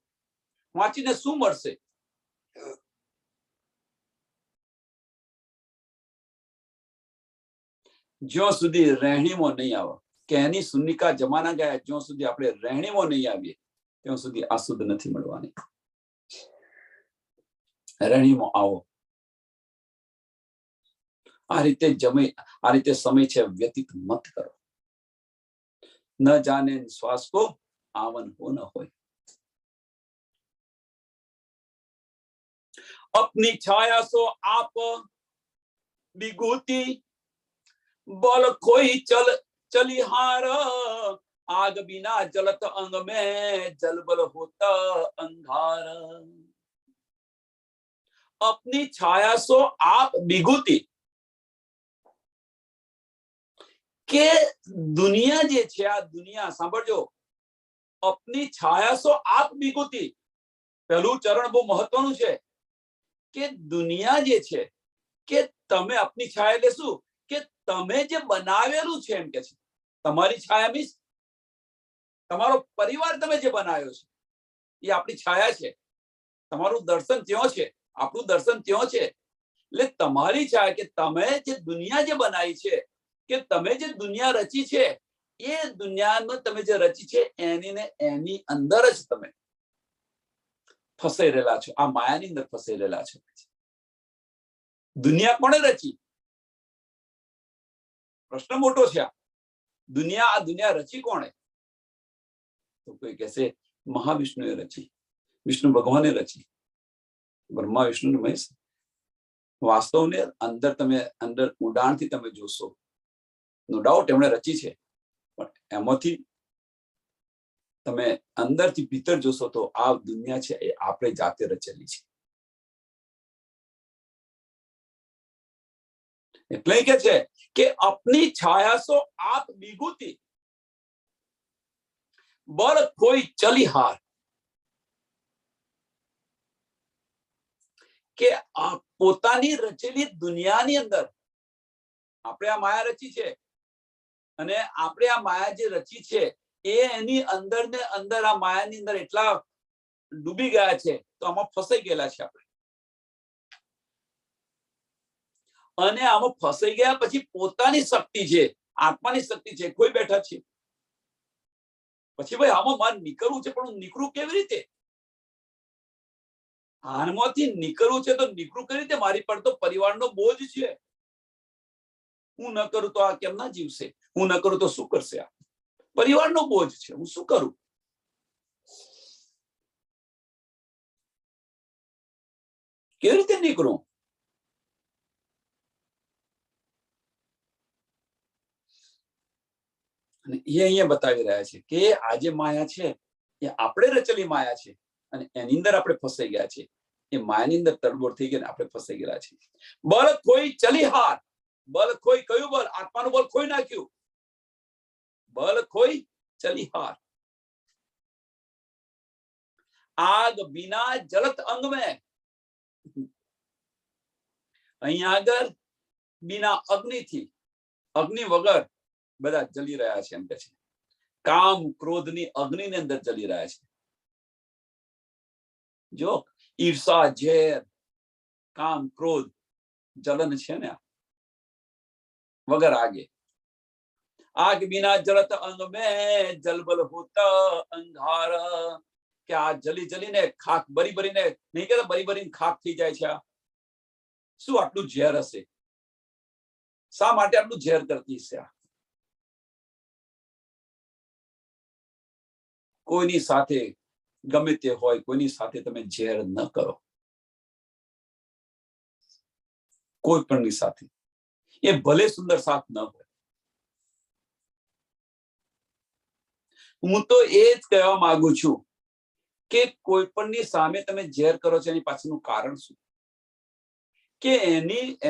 વાંચીને શું મળશે? જ્યાં સુધી રહેણીમાં નહીં આવે, કે એની સુનિકા જમાના ગયા, જ્યાં સુધી આપણે રહેણીમાં નહીં આવીએ ત્યાં સુધી આ શુદ્ધ નથી મળવાની. રહેણીમાં આવો. આ રીતે સમય છે વ્યતીત મત કરો. ન જાને શ્વાસ કો આવન હો ન હોય. अपनी छाया सो आप विभूति, बोल कोई चली हार, आग बिना जलत अंग में जल बल होता अंधार. अपनी छाया सो आप विभूति, કે દુનિયા જે છે આ દુનિયા, સાંભળજો, અપની છાયા સો આપ વિભૂતિ. પહેલું ચરણ બહુ મહત્વનું છે કે દુનિયા જે છે કે તમે અપની છાયા એટલે શું? કે તમે જે બનાવેલું છે, એમ કે છે. તમારી છાયા મીન્સ તમારો પરિવાર તમે જે બનાવ્યો છે એ આપણી છાયા છે. તમારું દર્શન ત્યાં છે, આપણું દર્શન ત્યાં છે. એટલે તમારી છાયા કે તમે જે દુનિયા જે બનાવી છે, કે તમે જે દુનિયા રચી છે, એ દુનિયામાં તમે જે રચી છે એની અંદર જ તમે ફસાઈ રહેલા છો. આ માયાની અંદર ફસાઈ રહેલા છો. દુનિયા કોણે રચી? પ્રશ્ન મોટો છે. આ દુનિયા રચી કોણે? તો કોઈ કહેશે મહાવિષ્ણુએ રચી, વિષ્ણુ ભગવાને રચી, બ્રહ્મા વિષ્ણુ મહેશ. વાસ્તવને અંદર ઉડાણથી તમે જોશો, નો ડાઉટ એમણે રચી છે, પણ એમાંથી તમે અંદરથી ભીતર જોશો તો આ દુનિયા છે એ આપણે જાતે રચેલી છે. એટલે કે છે કે અપની છાયા સો આપ વિભૂતિ, બળ કોઈ ચલી હાર. કે આ પોતાની રચેલી દુનિયાની અંદર આપણે આ માયા રચી છે, અને આપણે આ માયા જે રચી છે એની અંદર ને અંદર આ માયાની અંદર એટલા ડૂબી ગયા છે, તો આમાં ફસાઈ ગયેલા છે આપણે. અને આમાં ફસાઈ ગયા પછી પોતાની શક્તિ છે, આત્માની શક્તિ છે, કોઈ બેઠા છે. પછી ભાઈ આમાં મારે નીકળવું છે, પણ હું નીકળું કેવી રીતે? આમાંથી નીકળવું છે તો નીકળું કેવી રીતે? મારી પર તો પરિવારનો બોજ છે. હું ન કરું તો આ કેમ ના જીવશે? હું ન કરું તો શું કરશે? આ પરિવારનો બોજ છે, હું શું કરું? કેવી રીતે નીકળું? અને એ અહીંયા બતાવી રહ્યા છે કે આ જે માયા છે એ આપણે રચેલી માયા છે, અને એની અંદર આપણે ફસાઈ ગયા છે. એ માયાની અંદર તડબોળ થઈ ગયા, આપણે ફસાઈ ગયેલા છે. બળ કોઈ ચલી હાર. બળ કોઈ કયું બળ? આત્માનું બળ ખોઈ નાખ્યું. બળ કોઈ ચલી હાર. આગ બિના જલત અંગ મેં. અહીંયા આગળ બિના અગ્નિથી, અગ્નિ વગર બધા જલી રહ્યા છે એમ કે છે. કામ ક્રોધની અગ્નિની અંદર જલી રહ્યા છે. જો ઈર્ષા, ઝેર, કામ, ક્રોધ, જલન છે ને વગર આગે. આગ બિના જલત અંગ મેં જલબલ હોતા અંધાર. કે આ જલી જલીને ખાક બરી બરીને નહીં કહેતા બરી બરીને ખાક થઈ જાય છે. શું આટલું ઝેર હશે? શા માટે આટલું ઝેર કરતી છે? કોઈની સાથે ગમે તે હોય, કોઈની સાથે તમે ઝેર ન કરો. કોઈ પણની સાથે, એ ભલે સુંદર સાથ ન હોય. હું તો એ જ કહેવા માંગુ છું કે કોઈ પણની સામે તમે ઝેર કરો છો, એની પાછળનું કારણ શું? કે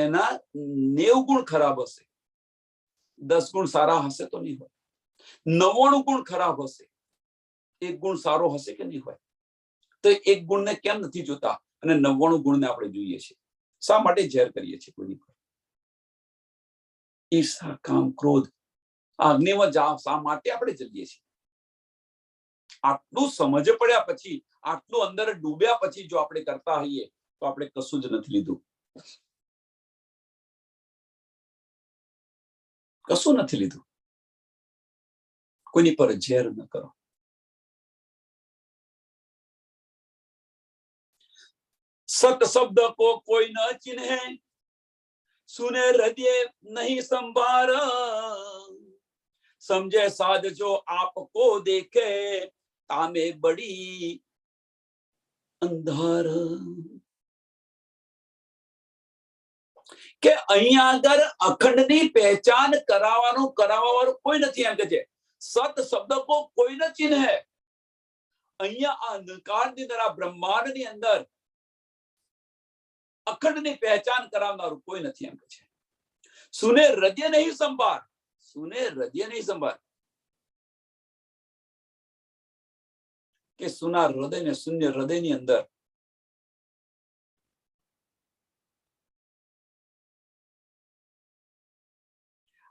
એના 90 ગુણ ખરાબ હશે, 10 ગુણ સારા હશે તો નહીં હોય. 99 ગુણ ખરાબ હશે, 1 ગુણ સારો હશે કે નહીં હોય? તો 1 ગુણને કેમ નથી જોતા અને 99 ગુણને આપણે જોઈએ છીએ? શા માટે ઝેર કરીએ છીએ કોઈની પર? ઈર્ષા, કામ, ક્રોધ, અગ્નિમાં શા માટે આપણે જઈએ છીએ? આટલું સમજ પડ્યા પછી, આટલું અંદર ડૂબ્યા પછી જો આપણે કરતા હોઈએ તો આપણે કશું જ નથી લીધું. કશું નથી લીધું. કોઈની પર ઝેર ન કરો. सत शब्द को कोई न चिन्हे, सुने हृदय नहीं संभार, समझे साध जो आपको देखे, तामे बड़ी अंधार. કે અહીંયા આગળ અખંડની પહેચાન કરાવવાનું કોઈ નથી એમ કે છે. સત શબ્દ કો કોઈ ન ચિન્હે. અહીંયા આ અંધકારની અંદર, આ બ્રહ્માંડની અંદર અખંડની પહેચાન કરાવનારું કોઈ નથી એમ કે છે. સુને હૃદય નહીં સંભાળ. સુને હૃદય નહીં સંભાળ કે સુના હૃદય ને શૂન્ય હૃદયની અંદર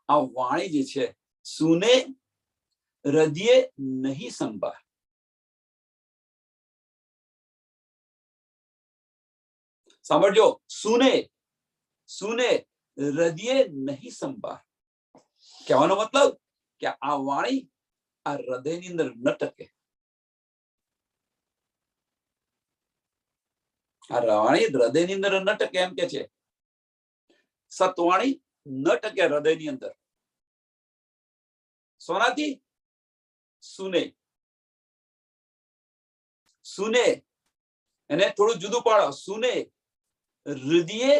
આ વાણી જે છે, સુને હૃદય નહીં સંભાળ. સાંભળજો, સુને હૃદય નહીં સંભાળ. કહેવાનો મતલબ કે આ વાણી આ હૃદયની અંદર ન ટકે. આ વાણી હૃદયની અંદર ન ટકે એમ કે છે. સતવાણી ન ટકે હૃદયની અંદર. સોનાથી સુને એને થોડું જુદું પાડો. સુને હૃદય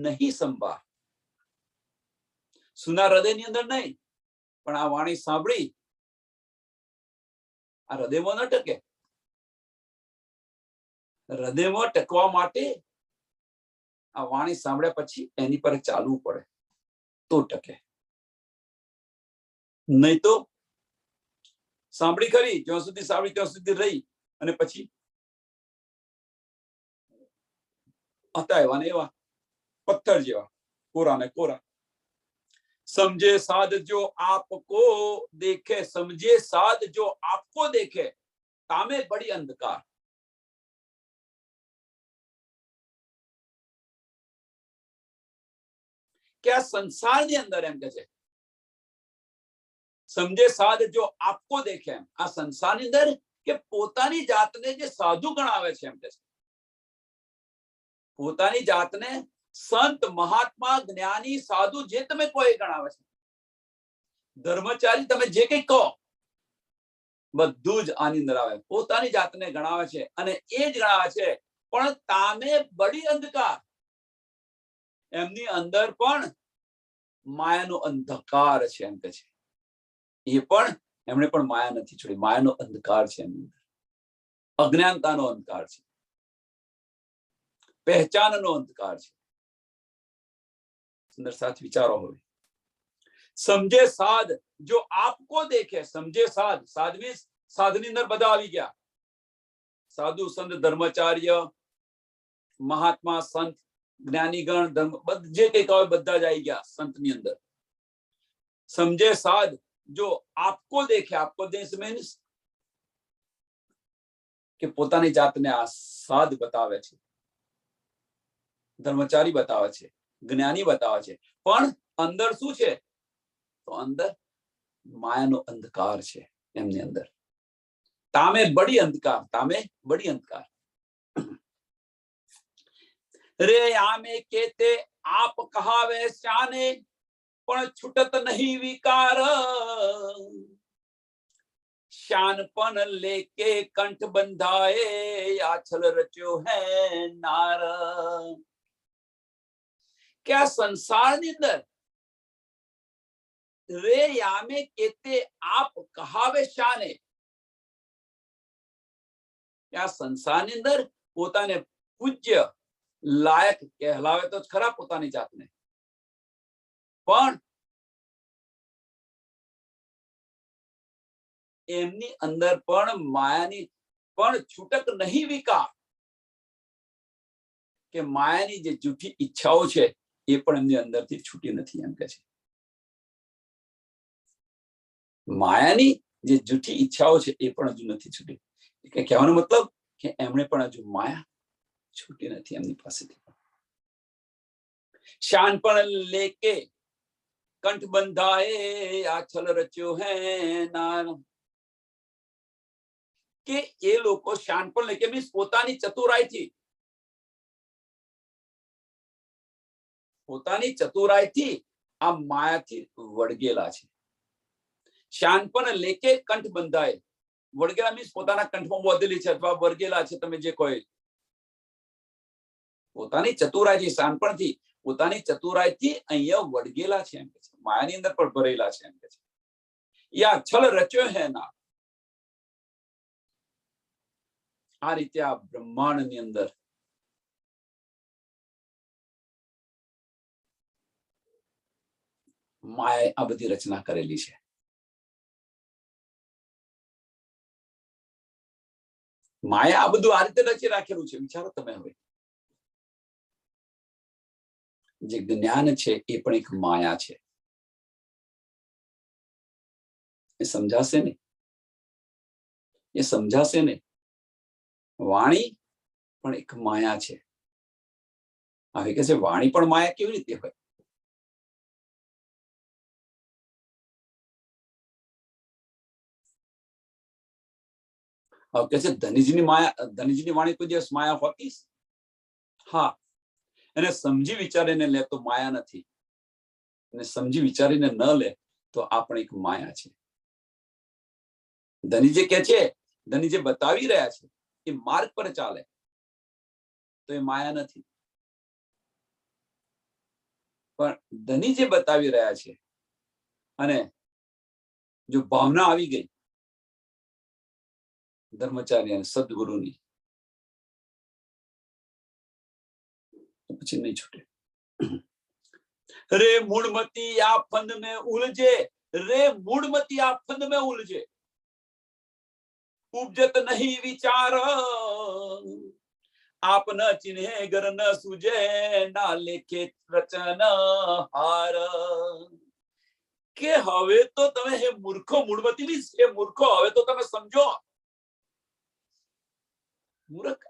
નહીં સંભાળ. સુના હૃદયની અંદર નહીં, પણ આ વાણી સાંભળી આ હૃદયમાં ન ટકે. હૃદયમાં ટકવા માટે આ વાણી સાંભળ્યા પછી એની પર ચાલવું પડે તો ટકે. નહીં તો સાંભળી ખરી, જ્યાં સુધી સાંભળી ત્યાં સુધી રહી અને પછી હતા એવા ને એવા પથ્થર જેવા, કોરા ને કોરા. समझे साध जो आपको देखे, समझे साध जो आपको देखे, तामे बड़ी अंधकार. क्या संसार ની અંદર એમ કે છે, સમજે સાધ જો આપકો દેખે. આ સંસારની અંદર કે પોતાની જાતને જે સાધુ ગણાવે છે એમ કે છે. પોતાની જાતને સંત, મહાત્મા, જ્ઞાની, સાધુ જે તમે કોઈ ગણાવે છે, ધર્મચારી, તમે જે કઈ કહો બધું જ આની અંદર આવે. પોતાની જાતને ગણાવે છે અને એ જ ગણાવે છે, પણ તામે બડી અંધકાર. એમની અંદર પણ માયાનો અંધકાર છે એમ કે છે. એ પણ એમણે પણ માયા નથી છોડી. માયાનો અંધકાર છે એમની અંદર. અજ્ઞાનતાનો અંધકાર છે, પહેચાનનો અંધકાર છે. સુંદર સાથ વિચારો હવે. સમજે સાધ જો આપકો દેખે. સમજે સાધ, સાધ્વી સાધની અંદર બધા આવી ગયા. સાધુ, સંત, ધર્મચાર્ય, મહાત્મા, સંત, જ્ઞાનીગણ, ધર્મ, જે કઈ કહો બધા જ આવી ગયા સંતની અંદર. સમજે સાધ જો આપકો દેખે. આપકો દેખ મીન્સ કે પોતાની જાતને આ સાધ બતાવે છે, ધર્મચારી બતાવે છે, જ્ઞાની બતાવે છે, પણ અંદર શું છે? તો અંદર માયાનો અંધકાર છે એમની અંદર. तामे बड़ी अंधकार रे आमे केते आप कहावे श्याने पण छुटत नहीं विकार शानपन लेके कंठ बंधाए आछल रच्यो है नार क्या संसार ની અંદર રે યામે કેતે આપ કહાવે શાને क्या संसार ની અંદર પોતાને પૂજ્ય લાયક કહેલાવે તો ખરા પોતાની જાતને પણ એમની અંદર પણ માયાની પણ છૂટક નહીં વિકાર કે માયાની જે જૂઠી ઈચ્છાઓ છે એ પણ એમની અંદરથી છૂટી નથી એમ કહે છે માયાની જે જૂઠી ઈચ્છાઓ છે એ પણ હજુ નથી છૂટી કે કહેવાનો મતલબ કે એમણે પણ હજુ માયા છૂટી નથી એમની પાસેથી શાનપણ લેકે કંઠ બંધાએ આછલ રચ્યો હે નાર કે એ લોકો શાનપણ લેકે મીન્સ પોતાની ચતુરાઈથી આ માયાથી વળગેલા છે શાનપણ લેકે કંઠ બંધાય વળગેલા મીન્સ પોતાના કંઠમાં બોધેલી છે અથવા વળગેલા છે તમે જે કહો પોતાની ચતુરાઈથી શાનપણથી પોતાની ચતુરાઈથી અહીંયા વળગેલા છે એમ કે છે માયાની અંદર પણ ભરેલા છે એમ કે છે યા છલ રચ્યો હે ના આ રીતે આ બ્રહ્માંડની અંદર માયાએ આ બધી રચના કરેલી છે માયા આ બધું આ રીતે રચી રાખેલું છે વિચારો તમે હવે જે જ્ઞાન છે એ પણ એક માયા છે એ સમજાશે ને વાણી પણ એક માયા છે હવે કે છે વાણી પણ માયા કેવી રીતે હોય હવે કે છે ધનીજીની વાણી કોઈ દિવસ માયા હોતી હા એને સમજી વિચારીને લે તો માયા નથી અને સમજી વિચારીને ન લે તો આ પણ એક માયા છે ધનીજી કે છે ધનીજી બતાવી રહ્યા છે એ માર્ગ પર ચાલે તો એ માયા નથી પણ ધનીજી બતાવી રહ્યા છે અને જો ભાવના આવી ગઈ ધર્મચાર્ય સદગુરુની પછી નહીં છૂટે रे मूढ़मती आप फंद में उलझे उपजत नहीं विचार आप न चिन्हे गर न सूझे ना लेखे रचन हार के हवे तो तमे हे मूर्खो मूढ़मती मीन्स हे मूर्खो हवे तो तमे समझो मूर्ख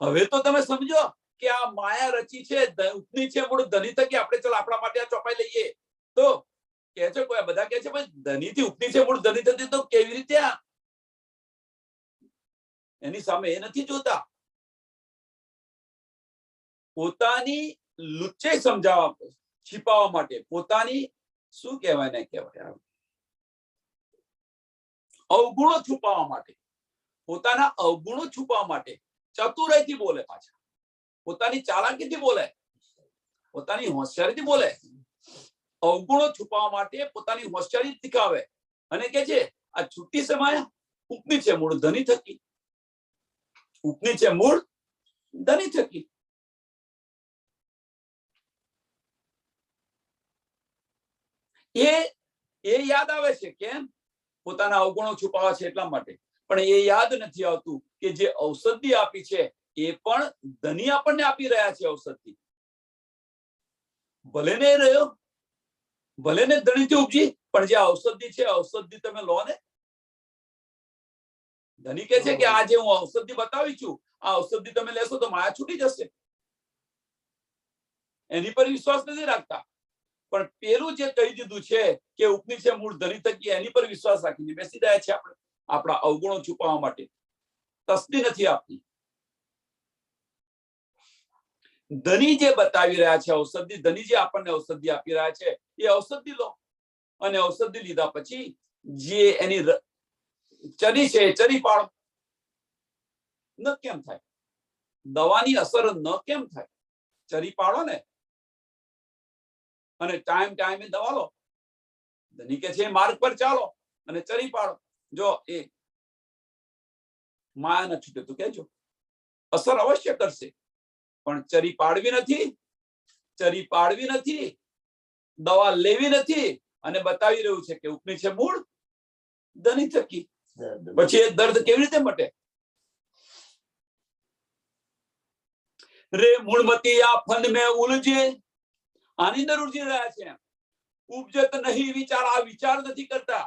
हवे तो तमे समझो કે આ માયા રચી છે ઉપની છે મૂળ ધની થકી આપણે ચાલ આપણા માટે આ ચોપાઈ લઈએ તો કે છે કોઈ બધા કહે છે ભાઈ ધનીથી ઉપની છે મૂળ ધની થતી તો કેવી રીતે એની સામે એ નથી જોતા પોતાની લુચ્ચે સમજાવવા छिपाववा માટે પોતાની શું કહેવાય ને કહેવાય અવગુણો છુપાવવા માટે પોતાના અવગુણો છુપાવવા માટે ચતુરાઈથી બોલે પાછા પોતાની ચાલાકીથી બોલે પોતાની હોશિયારીથી બોલે અવગુણો છુપાવવા માટે પોતાની હોશિયારી દેખાવે અને કે છે આ છૂટી છે માયા ઉપની છે મૂળ ધની થકી ઉપની છે મૂળ ધની થકી એ યાદ આવે છે કેમ પોતાના અવગુણો છુપાવવા છે એટલા માટે પણ એ યાદ નથી આવતું કે જે ઔષધિ આપી છે એ પણ ધની આપણને આપી રહ્યા છે ઔષધિ ભલે ને રહ્યો ભલે ને ધણીથી ઉપજી પણ જે ઔષધિ છે ઔષધિ તમે લો ને ધની કહે છે કે આજે હું ઔષધિ બતાવી છું આ ઔષધિ તમે લેશો તો માયા છૂટી જશે એની પર વિશ્વાસ નથી રાખતા પણ પેલું જે કહી દીધું છે કે ઉપની છે મૂળ ધની થકી એની પર વિશ્વાસ રાખીને બેસી રહ્યા છે આપણે આપણા અવગુણો છુપાવવા માટે તસ્દી નથી આપતી. ધની જે બતાવી રહ્યા છે ઔષધિ, ધની જે આપણને ઔષધિ આપી રહ્યા છે એ ઔષધિ લો, અને ઔષધિ લીધા પછી જે એની ચરી છે એ ચરી પાડો. ન કેમ થાય? દવાની અસર ન કેમ થાય? ચરી પાડો ને, અને ટાઈમે દવા લો. ધની કે છે માર્ગ પર ચાલો અને ચરી પાડો. જો એ માયા ન છૂટે તો કહેજો, અસર અવશ્ય કરશે, પણ ચરી પાડવી નથી, ચરી પાડવી નથી, દવા લેવી નથી, અને બતાવી રહ્યું છે કે ઉપની છે મૂળ ધની થકી. પછી એ દર્દ કેવી રીતે મટે? રે મૂળમતી આ ફંદ મેં ઉલझे, આની અંદર ઉલझી રહ્યા છે. ઉપજત નહીં વિચાર, આ વિચાર નથી કરતા.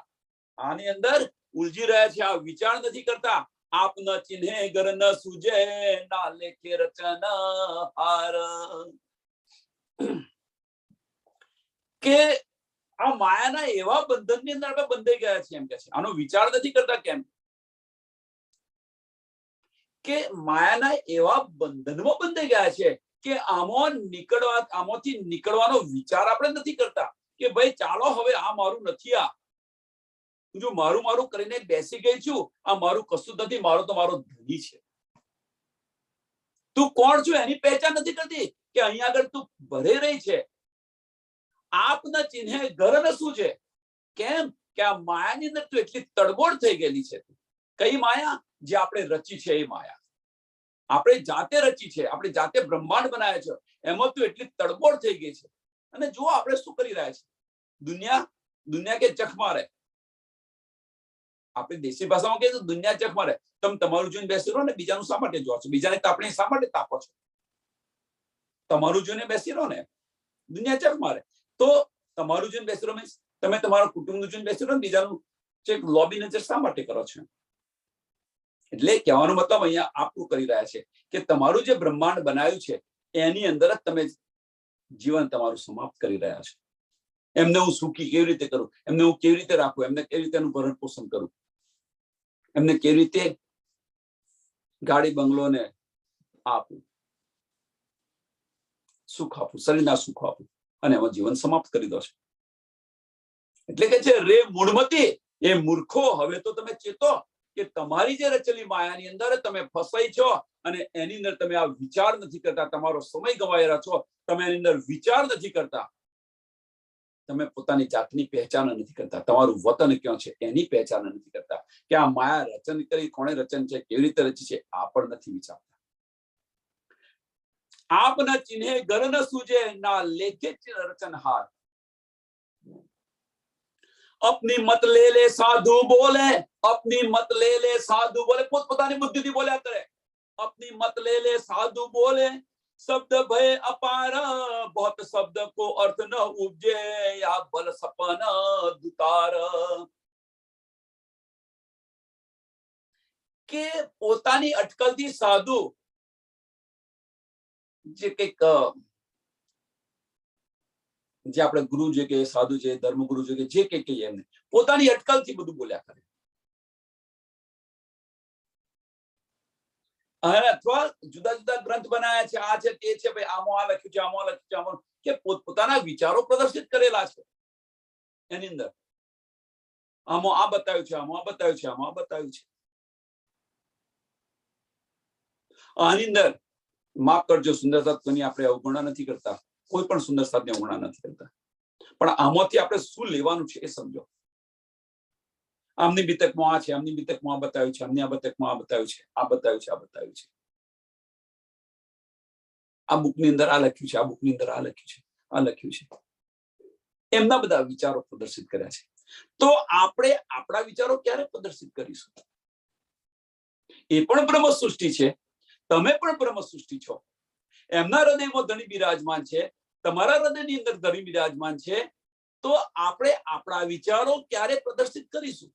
આની અંદર ઉલझી રહ્યા છે, આ વિચાર નથી કરતા. આપ ન ચિહ્ને ઘર ન સૂજે, ના લેખે રચન હાર. કે આ માયાના એવા બંધનની અંદર આપણે બંધાઈ ગયા છે એમ કે છે. આનો વિચાર નથી કરતા. કેમ? કે માયાના એવા બંધનમાં બંધાઈ ગયા છે કે આમાંથી નીકળવાનો વિચાર આપણે નથી કરતા. કે ભાઈ ચાલો હવે આ મારું નથી, આ જો મારું કરીને બેસી ગઈ છું, આ મારું કશું નથી, મારો તો મારો ધની છે. તું કોણ છું એની પહેચાન નથી કરતી, કે અહીંયા આગળ તું ભરે રહી છે. આપના ચિહ્ને ઘર ને શું છે? કેમ કે આ માયાની અંદર તું એટલી તડબોળ થઈ ગયેલી છે. કઈ માયા? જે આપણે રચી છે એ માયા. આપણે જાતે રચી છે, આપણે જાતે બ્રહ્માંડ બનાવ્યા છે, એમાં તું એટલી તડબોળ થઈ ગઈ છે. અને જો આપણે શું કરી રહ્યા છે, દુનિયા કે ચખ મારે. આપણે દેશી ભાષામાં કહીએ તો દુનિયા ચખ મારે. તમે તમારું જોઈને બેસી રહો ને, બીજાનું શા માટે જોવો છો? બીજાને આપણે શા માટે તાપો છો? તમારું જોઈને બેસી રહો ને, દુનિયા ચખ મારે. તો તમારું જોઈને બેસી રહો મીન્સ તમે તમારા કુટુંબનું જોઈને બેસી રહો ને, બીજાનું ચેક લોબી નજર શા માટે કરો છો? એટલે કહેવાનો મતલબ અહીંયા આપણું કરી રહ્યા છે કે તમારું જે બ્રહ્માંડ બનાવ્યું છે એની અંદર જ તમે જીવન તમારું સમાપ્ત કરી રહ્યા છો. એમને હું સુખી કેવી રીતે કરું, એમને હું કેવી રીતે રાખું, એમને કેવી રીતે એનું ભરણ પોષણ કરું, એમને કેવી રીતે ગાડી બંગલો ને આપું, સુખ આપું, શરીરના સુખ આપું, અને એમાં જીવન સમાપ્ત કરી દો છો. એટલે કે છે રે મૂળમતી, એ મૂર્ખો, હવે તો તમે ચેતો કે તમારી જે રચેલી માયાની અંદર તમે ફસાઈ છો, અને એની અંદર તમે આ વિચાર નથી કરતા. તમારો સમય ગવાઈ રહ્યા છો, તમે એની અંદર વિચાર નથી કરતા. તમે પોતાની જાતની પહેચાન નથી કરતા. તમારું વતન ક્યાં છે એની પહેચાન નથી કરતા. કે આ માયા રચન કરી, કોણે રચન છે, કેવી રીતે રચી છે, આ પણ નથી વિચારતા. આપ ન ચિહ્ને ઘર ન સૂજે, ના લેખે રચનહાર. अपनी मत ले ले साधु बोले, अपनी मत ले ले साधु बोले, પોતાની બુદ્ધિથી બોલ્યા કરે. अपनी मत ले ले साधु बोले, शब्द भय अपार, बहुत शब्द को अर्थ न उपजे, या बल सपन दुतार. કે પોતાની અટકલથી સાધુ જે કંઈક જે આપણે ગુરુ છે કે સાધુ છે, ધર્મગુરુ છે કે જે કંઈ કહીએ એમને, પોતાની અટકલથી બધું બોલ્યા કરે. અથવા જુદા જુદા ગ્રંથ બનાવ્યા છે, આ છે તે છે, ભાઈ આમાં આ લખ્યું છે, આમાં લખ્યું છે, આમાં, કે પોતાના વિચારો પ્રદર્શિત કરેલા છે એની અંદર. આમાં આ બતાવ્યું છે, આમાં આ બતાવ્યું છે, આમાં આ બતાવ્યું છે. આની અંદર માફ કરજો, સુંદર તત્વની આપણે અવગણના નથી કરતા, કોઈ પણ સુંદર સાધની અવગણના નથી કરતા, પણ આમાંથી આપણે શું લેવાનું છે એ સમજો. આમની બીતકમાં આ છે, આમની બીતકમાં આ બતાવ્યું છે, આમની આ બીતકમાં આ બતાવ્યું છે, આ બતાવ્યું છે, આ બતાવ્યું છે. આ બુકની અંદર આ લખ્યું છે, આ બુકની અંદર આ લખ્યું છે, આ લખ્યું છે. એમના બધા વિચારો પ્રદર્શિત કર્યા છે. તો આપણે આપણા વિચારો ક્યારે પ્રદર્શિત કરીશું? એ પણ બ્રહ્મ સૃષ્ટિ છે, તમે પણ બ્રહ્મ સૃષ્ટિ છો. એમના હૃદયમાં ધણી બિરાજમાન છે, તમારા હૃદયની અંદર ધણી બિરાજમાન છે. તો આપણે આપણા વિચારો ક્યારે પ્રદર્શિત કરીશું?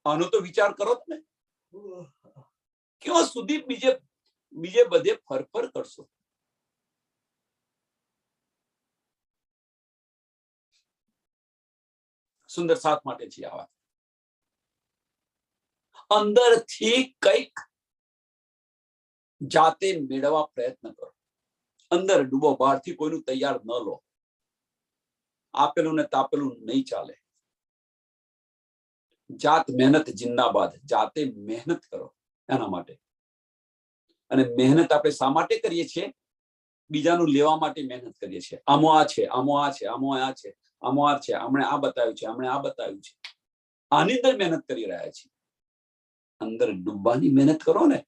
આનો તો વિચાર કરો તમે. ક્યાં સુધી બીજે બધે ફરફર કરશો? સુંદર સાથ માટે છે આ વાત. અંદરથી કંઈક જાતે મેળવવા પ્રયત્ન કરો. અંદર ડૂબો, બહારથી કોઈનું તૈયાર ન લો. આપેલું ને તાપેલું નહીં ચાલે. જાત મહેનત જિંદાબાદ. જાતે મહેનત કરો એના માટે. અને મહેનત આપણે શા માટે કરીએ છીએ? બીજાનું લેવા માટે મહેનત કરીએ છીએ. આમો આ છે, આમો આ છે, આમો આ છે, આમો આ છે, હમણે આ બતાવ્યું છે, હમણે આ બતાવ્યું છે. આની અંદર મહેનત કરી રહ્યા છીએ. અંદર ડૂબવાની મહેનત કરો ને.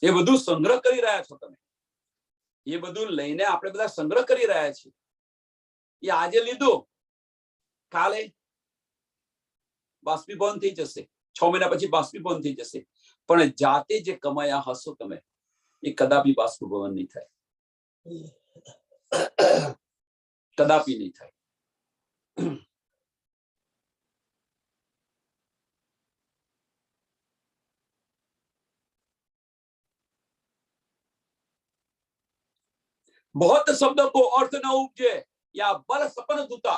એ બધું સંગ્રહ કરી રહ્યા છો તમે. એ બધું લઈને આપણે બધા સંગ્રહ કરી રહ્યા છીએ. એ આજે લીધું, કાલે બાષ્પીભવન થઈ જશે. 6 મહિના પછી બાષ્પીભવન થઈ જશે. પણ જાતે જે કમાયા હશો તમે, એ કદાપી બાષ્પીભવન નહીં થાય. કદાપી નહીં થાય. बहुत शब्द को अर्थ न उपजे या बल सपन दूता.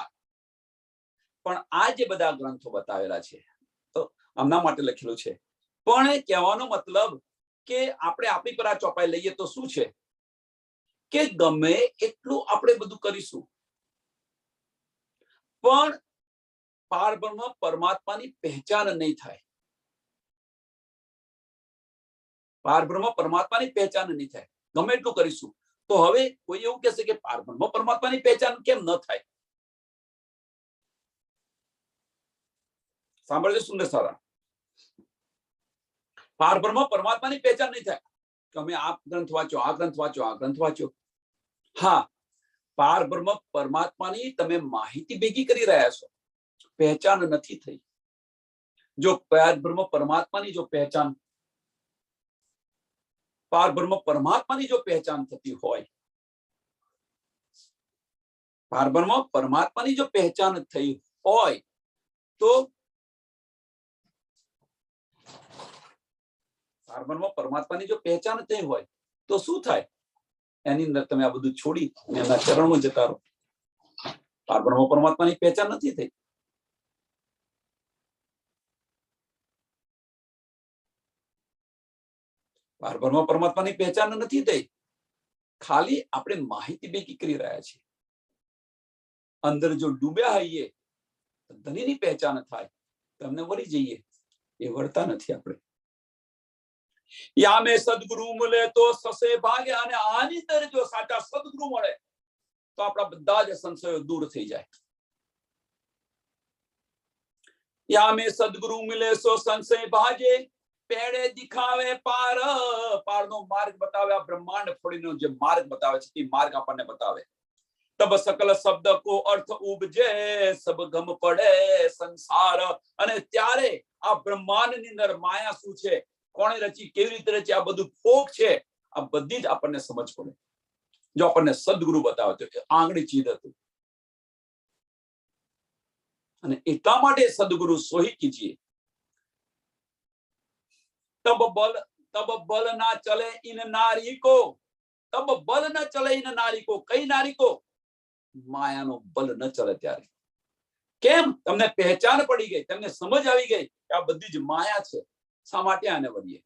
પણ આ જે બધા ગ્રંથો બતાવેલા છે તો આમના માટે લખેલું છે. પણ કહેવાનો મતલબ કે આપણે આપણી પર આ ચોપાઈ લઈએ તો શું છે કે ગમે એટલું આપણે બધું કરીશું, પણ પારબ્રહ્મ પરમાત્માની પહેચાન નહીં થાય. પારબ્રહ્મ પરમાત્માની પહેચાન નહીં થાય. ગમે એટલું કરીશું તો હવે કોઈ એવું કહેશે કે પારબ્રહ્મ પરમાત્માની પહેચાન કેમ ન થાય? સાંભળજો સુંદર સારા. પારબ્રહ્મ પરમાત્માની પહેચાન નહીં થાય. તમે આ ગ્રંથ વાંચો, આ ગ્રંથ વાંચો, આ ગ્રંથ વાંચો. હા, પારબ્રહ્મ પરમાત્માની તમે માહિતી ભેગી કરી રહ્યા છો, પહેચાન નથી થઈ. જો પારબ્રહ્મ પરમાત્માની જો પહેચાન, પારબ્રહ્મ પરમાત્માની જો પહેચાન થતી હોય, પારબ્રહ્મ પરમાત્માની જો પહેચાન થઈ હોય તો પારબ્રહ્મ પરમાત્માની જો પહેચાન થઈ હોય તો શું થાય? એની અંદર તમે આ બધું છોડી એના ચરણમાં જતા રહો. પારબ્રહ્મ પરમાત્માની પહેચાન નથી થઈ. પારબ્રહ્મ પરમાત્માની પહેચાન નથી થઈ. ખાલી આપણે માહિતી ભેગી કરી રહ્યા છીએ. અંદર જો ડૂબ્યા હોઈએ તો ધનીની પહેચાન થાય, તમને વળી જઈએ. એ વળતા નથી આપણે. યા મેં સદગુરુ મળે તો સસે ભાગે. અને આની અંદર જો સાચા સદગુરુ મળે તો આપણા બધા જ સંશયો દૂર થઈ જાય. યા મેં સદગુરુ મિલે સો સંશય ભાગે. પેડે દિખાવે પાર. પારનો માર્ગ બતાવે. આ બ્રહ્માંડ ફોડીનો જે માર્ગ બતાવે છે એ માર્ગ આપણને બતાવે. તબ સકલ શબ્દ કો અર્થ ઉપજે, સબ ગમ પડે સંસાર. અને ત્યારે આ બ્રહ્માંડની અંદર માયા શું છે, કોણે રચી, કેવી રીતે રચી, આ બધું ફોક છે, આ બધી જ આપણને સમજ પડે જો આપણને સદગુરુ બતાવે તો. આંગળી ચીજ હતું. અને એટલા માટે સદગુરુ સોહી કીજીએ. तब बल ना चले इन नारी को. तब बल न चले इन नारी को. कई नारी को? માયાનો બલ ન ચલે ત્યારે. કેમ? તમને પહેચાન પડી ગઈ, તમને સમજ આવી ગઈ કે આ બધી જ માયા છે. શા માટે આને વળીએ?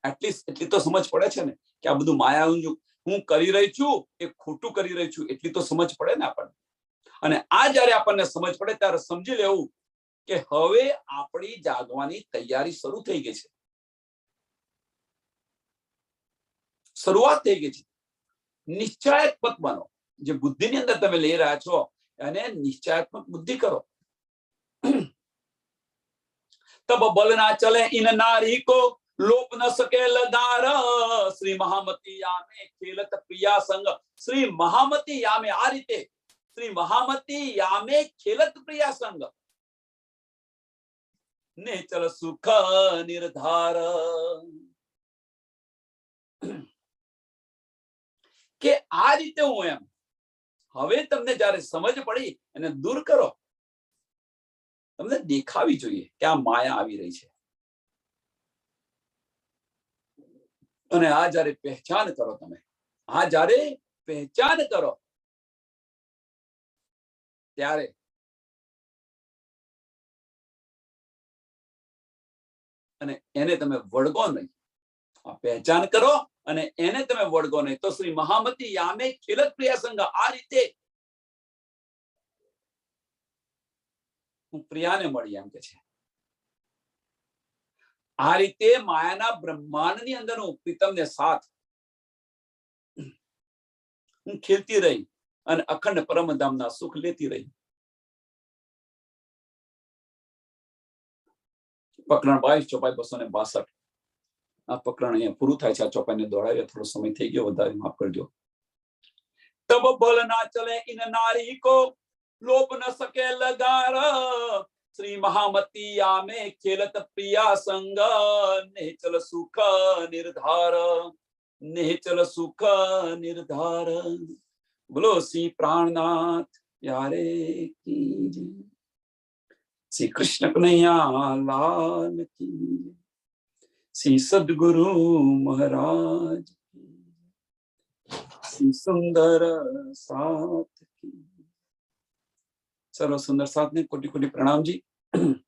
એટલીસ્ટ એટલી તો સમજ પડે છે ને કે આ બધું માયા હું કરી રહી છું એ ખોટું કરી રહી છું, એટલી તો સમજ પડે ને આપણને. અને આ જયારે આપણને સમજ પડે ત્યારે સમજી લેવું કે હવે આપણી જાગવાની તૈયારી શરૂ થઈ ગઈ છે. શરૂઆત થઈ ગઈ છે. નિશ્ચયાત્મક બનો. જે બુદ્ધિની અંદર તમે લઈ રહ્યા છો એને નિશ્ચયાત્મક બુદ્ધિ કરો. તબ બલ ના ચલે ઇન નારી કો, લોપ ન સકે લદાર. શ્રી મહામતી યામે ખેલત પ્રિયા સંગ. શ્રી મહામતી યામે, આ રીતે શ્રી મહામતી યામે ખેલત પ્રિયા સંગ. નેચર સુખ નિર્ધાર. કે આ રીતે હું એમ. હવે તમને જયારે સમજ પડી એને દૂર કરો. તમને દેખાવી જોઈએ કે આ માયા આવી રહી છે. અને આ જયારે પહેચાન કરો, તમે આ જયારે પહેચાન કરો ત્યારે અને એને તમે વળગો નહીં, આ પહેચાન કરો અને એને તમે વળગો નહીં. તો શ્રી મહામતી યામે ખેલત પ્રિયા સંગ, આ રીતે હું પ્રિયાને મળી એમ કે છે. આ રીતે માયાના બ્રહ્માંડની અંદર હું પ્રીતમને સાથ હું ખેલતી રહી અને અખંડ પરમધામના સુખ લેતી રહી. પ્રકરણ 22 ચોપાઈ 262. આ પ્રકરણ અહીંયા પૂરું થાય છે. આ ચોપાઈને દોડાવ્યા, થોડો સમય થઈ ગયો, વધારે માફ કરજો. તબ બલ ના ચલે ઇન નારી કો, લોપ ન સકે લગાર. શ્રી મહામતી આમે ખેલત પ્રિયા સંગ, નિચલ સુખ નિર્ધાર, નિચલ સુખ નિર્ધાર. બોલો શ્રી પ્રાણનાથ પ્યારે કી જય. श्री कृष्ण कन्हैया लाल की, श्री सद्गुरु महाराज की, श्री सुंदर साथ की. सर्व सुंदर साथ ने कोटि कोटि प्रणाम जी.